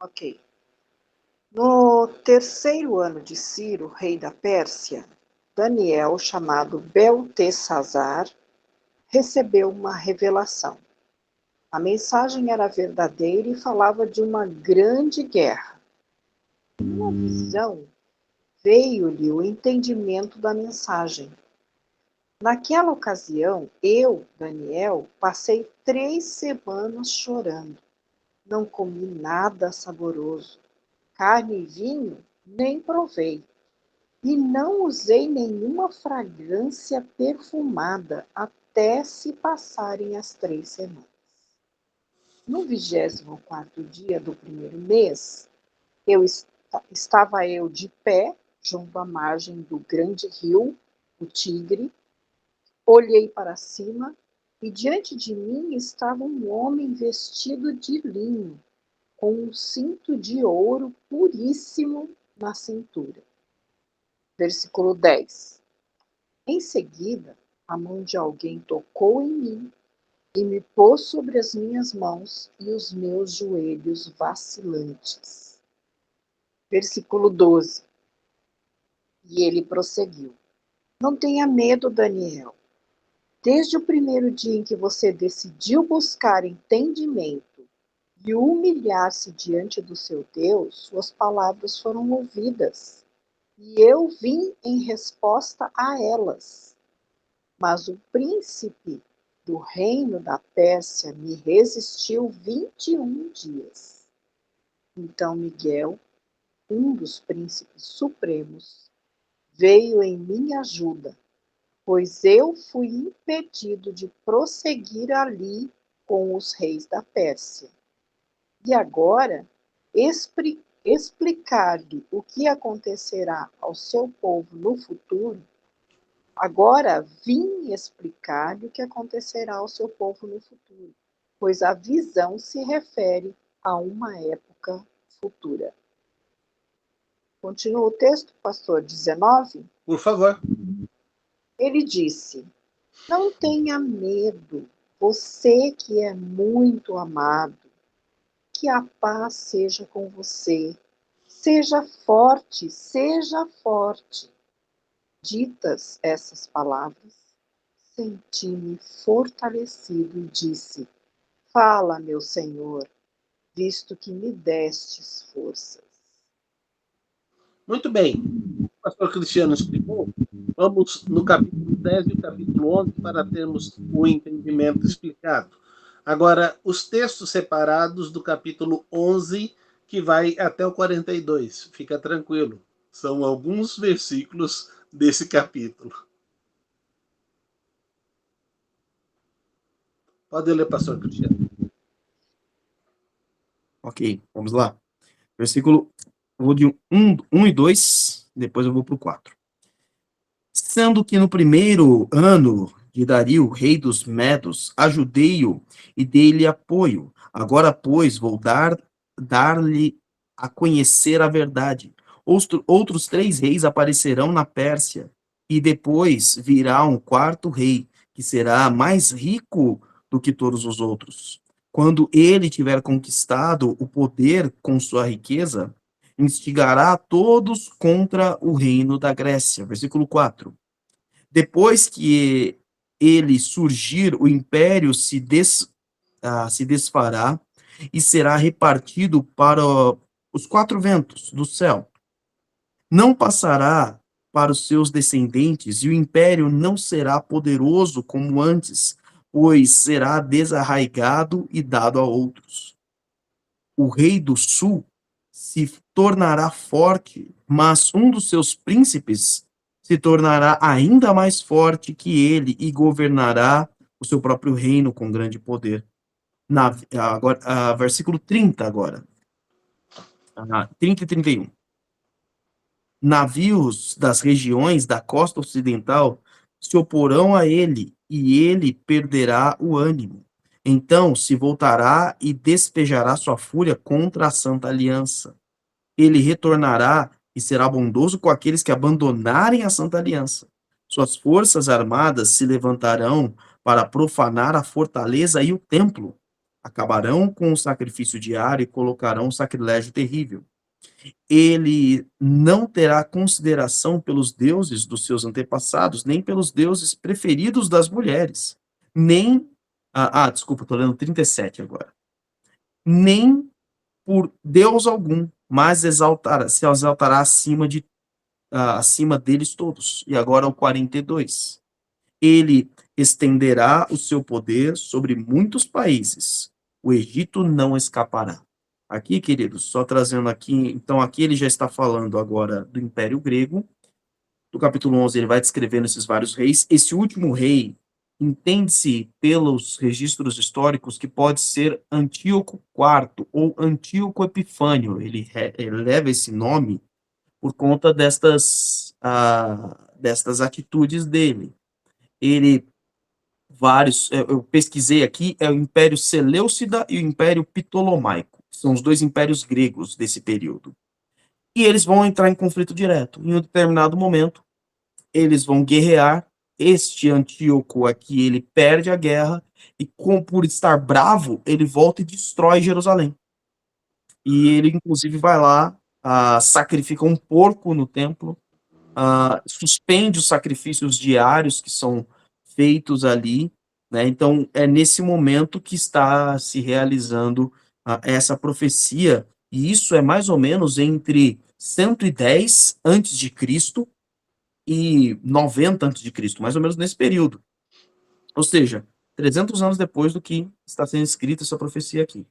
Ok. No terceiro ano de Ciro, rei da Pérsia, Daniel, chamado Beltesazar, recebeu uma revelação. A mensagem era verdadeira e falava de uma grande guerra. Numa visão, veio-lhe o entendimento da mensagem. Naquela ocasião, eu, Daniel, passei 3 semanas chorando. Não comi nada saboroso, carne e vinho nem provei, e não usei nenhuma fragrância perfumada até se passarem as 3 semanas. No 24º dia do primeiro mês, estava eu de pé, junto à margem do grande rio, o Tigre. Olhei para cima e diante de mim estava um homem vestido de linho, com um cinto de ouro puríssimo na cintura. Versículo 10. Em seguida, a mão de alguém tocou em mim e me pôs sobre as minhas mãos e os meus joelhos vacilantes. Versículo 12. E ele prosseguiu: Não tenha medo, Daniel. Desde o primeiro dia em que você decidiu buscar entendimento e humilhar-se diante do seu Deus, suas palavras foram ouvidas, e eu vim em resposta a elas. Mas o príncipe do reino da Pérsia me resistiu 21 dias. Então Miguel, um dos príncipes supremos, veio em minha ajuda, pois eu fui impedido de prosseguir ali com os reis da Pérsia. E agora, explicar-lhe o que acontecerá ao seu povo no futuro. Agora vim explicar-lhe o que acontecerá ao seu povo no futuro, pois a visão se refere a uma época futura. Continua o texto, pastor 19. Por favor. Ele disse: não tenha medo, você que é muito amado. Que a paz seja com você. Seja forte, seja forte. Ditas essas palavras, senti-me fortalecido e disse: fala, meu Senhor, visto que me destes forças. Muito bem. O pastor Cristiano explicou. Vamos no capítulo 10 e o capítulo 11 para termos o entendimento explicado. Agora, os textos separados do capítulo 11, que vai até o 42. Fica tranquilo. São alguns versículos desse capítulo. Pode ler, pastor Cristiano. Ok, vamos lá. Versículo, vou de 1 e 2, depois eu vou para o 4. Sendo que no primeiro ano de Dario, rei dos Medos, ajudei-o e dei-lhe apoio. Agora, pois, vou dar-lhe a conhecer a verdade. Outros 3 reis aparecerão na Pérsia, e depois virá um 4º rei, que será mais rico do que todos os outros. Quando ele tiver conquistado o poder com sua riqueza, instigará todos contra o reino da Grécia. Versículo 4. Depois que ele surgir, o império se desfará e será repartido para os 4 ventos do céu. Não passará para os seus descendentes, e o império não será poderoso como antes, pois será desarraigado e dado a outros. O rei do sul se tornará forte, mas um dos seus príncipes se tornará ainda mais forte que ele e governará o seu próprio reino com grande poder. Agora, versículo 30 agora. 30 e 31. Navios das regiões da costa ocidental se oporão a ele, e ele perderá o ânimo. Então se voltará e despejará sua fúria contra a Santa Aliança. Ele retornará e será bondoso com aqueles que abandonarem a Santa Aliança. Suas forças armadas se levantarão para profanar a fortaleza e o templo. Acabarão com o sacrifício diário e colocarão um sacrilégio terrível. Ele não terá consideração pelos deuses dos seus antepassados, nem pelos deuses preferidos das mulheres, nem... desculpa, estou lendo 37 agora. Nem por Deus algum, mas se exaltará acima deles todos. E agora o 42. Ele estenderá o seu poder sobre muitos países. O Egito não escapará. Aqui, queridos, só trazendo aqui, então aqui ele já está falando agora do Império Grego. No capítulo 11 ele vai descrevendo esses vários reis. Esse último rei entende-se pelos registros históricos que pode ser Antíoco IV ou Antíoco Epifânio. Ele leva esse nome por conta destas atitudes dele. Eu pesquisei aqui, é o Império Seleucida e o Império Ptolomaico. São os 2 impérios gregos desse período. E eles vão entrar em conflito direto. Em um determinado momento, eles vão guerrear. Este Antíoco aqui, ele perde a guerra e, por estar bravo, ele volta e destrói Jerusalém. E ele, inclusive, vai lá, sacrifica um porco no templo, suspende os sacrifícios diários que são feitos ali, né? Então, é nesse momento que está se realizando essa profecia, e isso é mais ou menos entre 110 antes de Cristo e 90 antes de Cristo, mais ou menos nesse período. Ou seja, 300 anos depois do que está sendo escrita essa profecia aqui.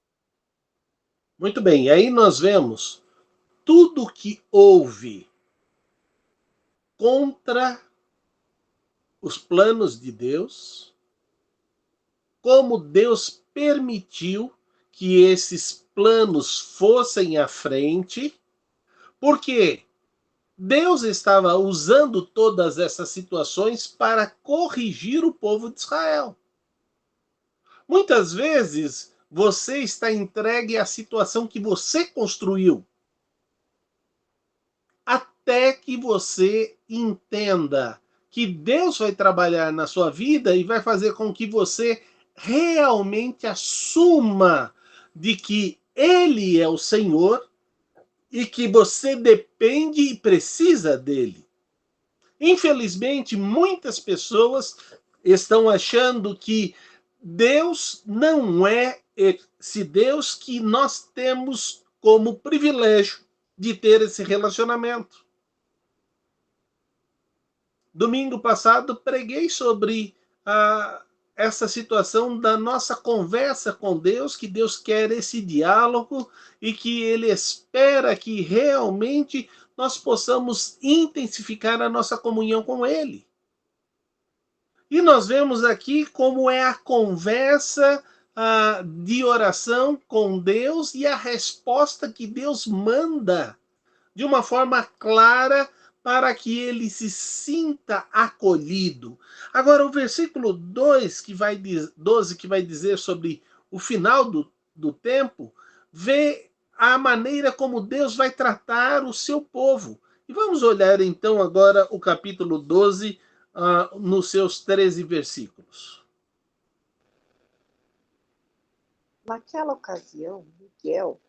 Muito bem, aí nós vemos tudo que houve contra os planos de Deus, como Deus permitiu que esses planos fossem à frente, porque Deus estava usando todas essas situações para corrigir o povo de Israel. Muitas vezes Você está entregue à situação que você construiu. Até que você entenda que Deus vai trabalhar na sua vida e vai fazer com que você realmente assuma de que Ele é o Senhor e que você depende e precisa dele. Infelizmente, muitas pessoas estão achando que Deus não é esse Deus que nós temos como privilégio de ter esse relacionamento. Domingo passado preguei sobre essa situação da nossa conversa com Deus, que Deus quer esse diálogo e que Ele espera que realmente nós possamos intensificar a nossa comunhão com Ele. E nós vemos aqui como é a conversa de oração com Deus e a resposta que Deus manda de uma forma clara para que ele se sinta acolhido. Agora, o versículo 12, que vai dizer sobre o final do tempo, vê a maneira como Deus vai tratar o seu povo. E vamos olhar então agora o capítulo 12, nos seus 13 versículos. Naquela ocasião, Miguel,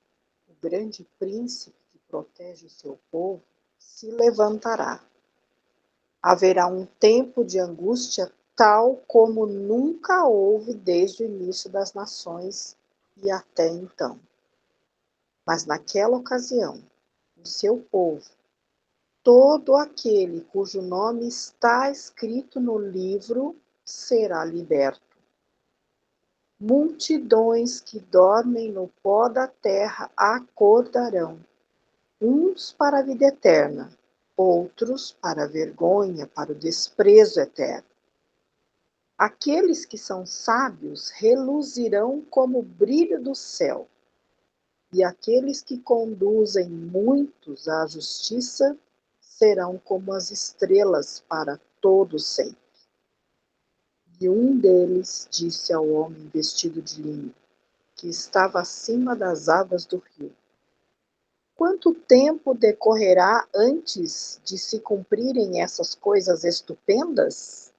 o grande príncipe que protege o seu povo, se levantará. Haverá um tempo de angústia tal como nunca houve desde o início das nações e até então. Mas naquela ocasião, o seu povo, todo aquele cujo nome está escrito no livro, será liberto. Multidões que dormem no pó da terra acordarão, uns para a vida eterna, outros para a vergonha, para o desprezo eterno. Aqueles que são sábios reluzirão como o brilho do céu, e aqueles que conduzem muitos à justiça serão como as estrelas para todo sempre. E um deles disse ao homem vestido de linho, que estava acima das águas do rio: quanto tempo decorrerá antes de se cumprirem essas coisas estupendas?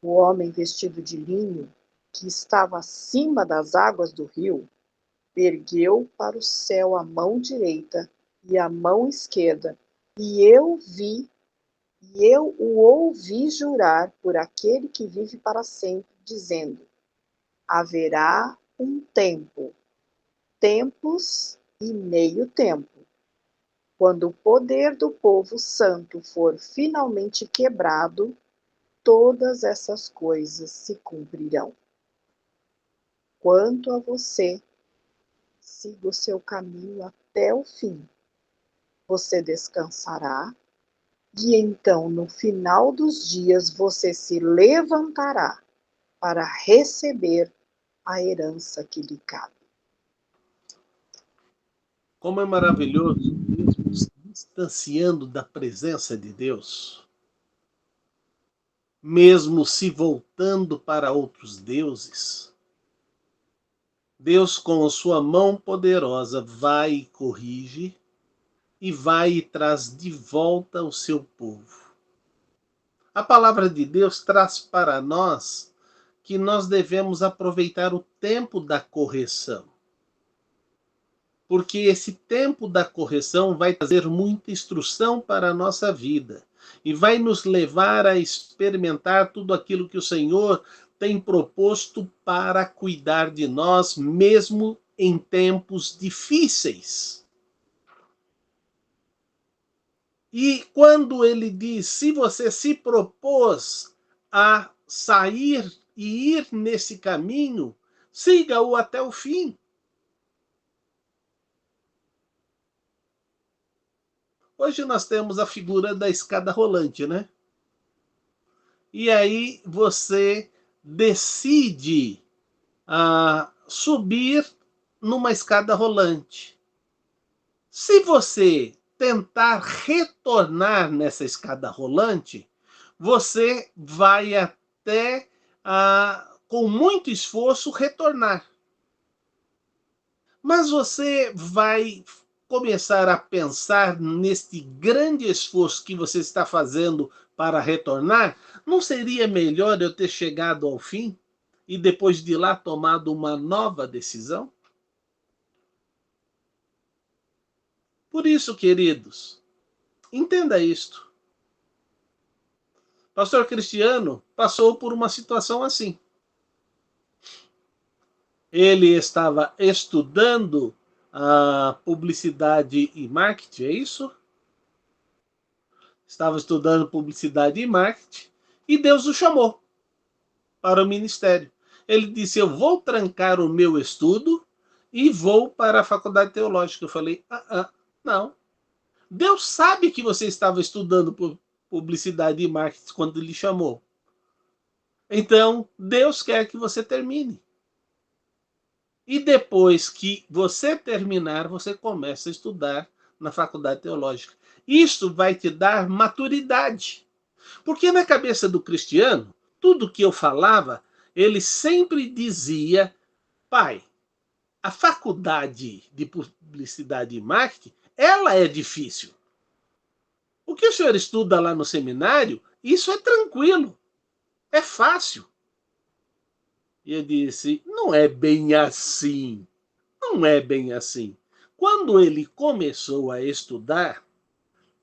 O homem vestido de linho, que estava acima das águas do rio, ergueu para o céu a mão direita e a mão esquerda, e eu o ouvi jurar por aquele que vive para sempre, dizendo: haverá um tempo, tempos e meio tempo, quando o poder do povo santo for finalmente quebrado, todas essas coisas se cumprirão. Quanto a você, siga o seu caminho até o fim. Você descansará, e então, no final dos dias, você se levantará para receber a herança que lhe cabe. Como é maravilhoso, mesmo se distanciando da presença de Deus, mesmo se voltando para outros deuses, Deus, com a sua mão poderosa, vai e corrige e vai e traz de volta o seu povo. A palavra de Deus traz para nós que nós devemos aproveitar o tempo da correção. Porque esse tempo da correção vai trazer muita instrução para a nossa vida e vai nos levar a experimentar tudo aquilo que o Senhor tem proposto para cuidar de nós, mesmo em tempos difíceis. E quando ele diz, se você se propôs a sair e ir nesse caminho, siga-o até o fim. Hoje nós temos a figura da escada rolante, né? E aí você decide subir numa escada rolante. Se você tentar retornar nessa escada rolante, você vai até, com muito esforço, retornar. Mas você vai começar a pensar neste grande esforço que você está fazendo para retornar? Não seria melhor eu ter chegado ao fim e depois de lá tomado uma nova decisão? Por isso, queridos, entenda isto. Pastor Cristiano passou por uma situação assim. Ele estava estudando a publicidade e marketing, é isso? Estava estudando publicidade e marketing e Deus o chamou para o ministério. Ele disse: eu vou trancar o meu estudo e vou para a faculdade teológica. Eu falei: não. Deus sabe que você estava estudando publicidade e marketing quando ele chamou. Então, Deus quer que você termine. E depois que você terminar, você começa a estudar na faculdade teológica. Isso vai te dar maturidade. Porque na cabeça do cristiano, tudo que eu falava, ele sempre dizia: pai, a faculdade de publicidade e marketing, ela é difícil. O que o senhor estuda lá no seminário, isso é tranquilo, é fácil. E eu disse: não é bem assim. Não é bem assim. Quando ele começou a estudar,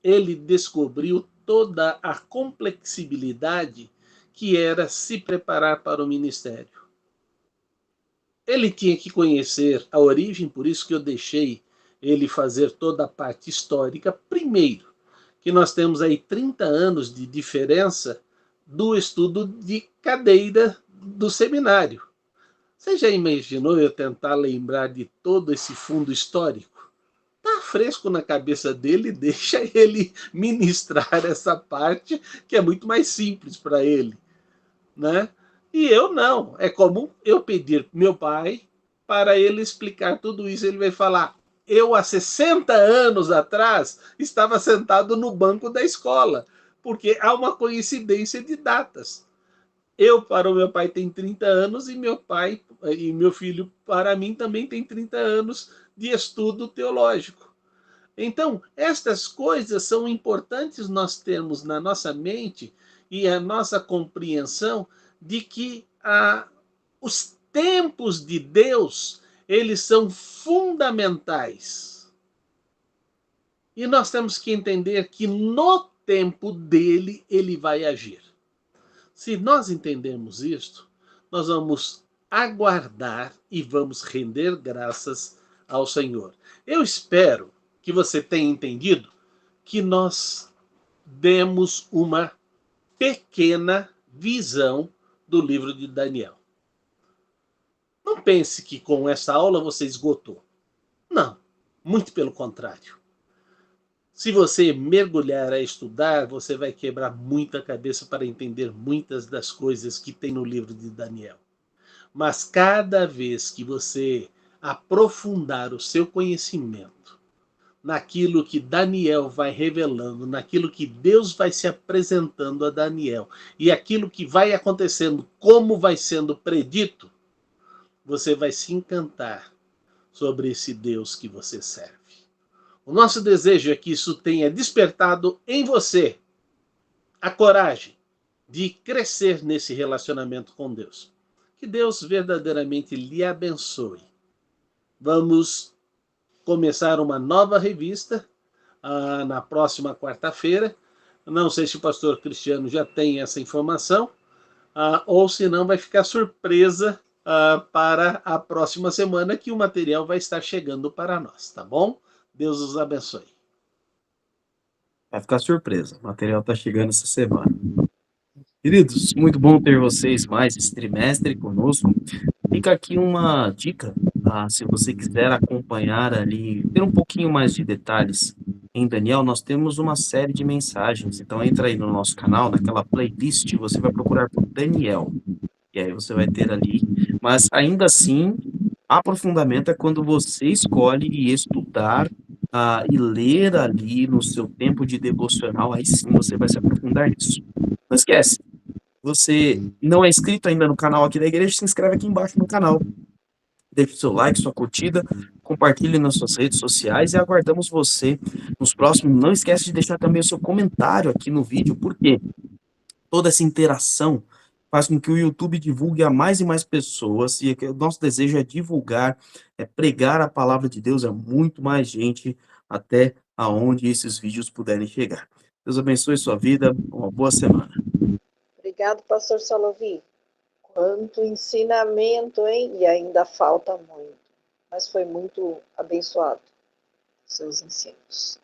ele descobriu toda a complexibilidade que era se preparar para o ministério. Ele tinha que conhecer a origem, por isso que eu deixei ele fazer toda a parte histórica primeiro, que nós temos aí 30 anos de diferença do estudo de cadeira do seminário. Você já imaginou eu tentar lembrar de todo esse fundo histórico? Tá fresco na cabeça dele, deixa ele ministrar essa parte que é muito mais simples para ele, né? E eu não. É como eu pedir pro meu pai para ele explicar tudo isso. Ele vai falar: eu há 60 anos atrás estava sentado no banco da escola, porque há uma coincidência de datas. Eu, para o meu pai, tem 30 anos e meu pai e meu filho, para mim, também tem 30 anos de estudo teológico. Então, estas coisas são importantes nós termos na nossa mente e a nossa compreensão de que os tempos de Deus, eles são fundamentais. E nós temos que entender que no tempo dele, ele vai agir. Se nós entendermos isto, nós vamos aguardar e vamos render graças ao Senhor. Eu espero que você tenha entendido que nós demos uma pequena visão do livro de Daniel. Não pense que com essa aula você esgotou. Não, muito pelo contrário. Se você mergulhar a estudar, você vai quebrar muita cabeça para entender muitas das coisas que tem no livro de Daniel. Mas cada vez que você aprofundar o seu conhecimento naquilo que Daniel vai revelando, naquilo que Deus vai se apresentando a Daniel e aquilo que vai acontecendo, como vai sendo predito, você vai se encantar sobre esse Deus que você serve. O nosso desejo é que isso tenha despertado em você a coragem de crescer nesse relacionamento com Deus. Que Deus verdadeiramente lhe abençoe. Vamos começar uma nova revista na próxima quarta-feira. Não sei se o pastor Cristiano já tem essa informação, ou se não vai ficar surpresa para a próxima semana que o material vai estar chegando para nós, tá bom? Deus os abençoe. Vai ficar surpresa. O material está chegando essa semana. Queridos, muito bom ter vocês mais esse trimestre conosco. Fica aqui uma dica, se você quiser acompanhar ali, ter um pouquinho mais de detalhes em Daniel, nós temos uma série de mensagens. Então entra aí no nosso canal, naquela playlist, você vai procurar por Daniel. E aí você vai ter ali. Mas ainda assim, aprofundamento é quando você escolhe estudar e ler ali no seu tempo de devocional, aí sim você vai se aprofundar nisso. Não esquece, você não é inscrito ainda no canal aqui da igreja, se inscreve aqui embaixo no canal. deixe seu like, sua curtida, compartilhe nas suas redes sociais e aguardamos você nos próximos. Não esquece de deixar também o seu comentário aqui no vídeo, porque toda essa interação faz com que o YouTube divulgue a mais e mais pessoas, e o nosso desejo é divulgar, é pregar a palavra de Deus a muito mais gente, até aonde esses vídeos puderem chegar. Deus abençoe sua vida, uma boa semana. Obrigado, pastor Salovi. Quanto ensinamento, hein? E ainda falta muito. Mas foi muito abençoado seus ensinos.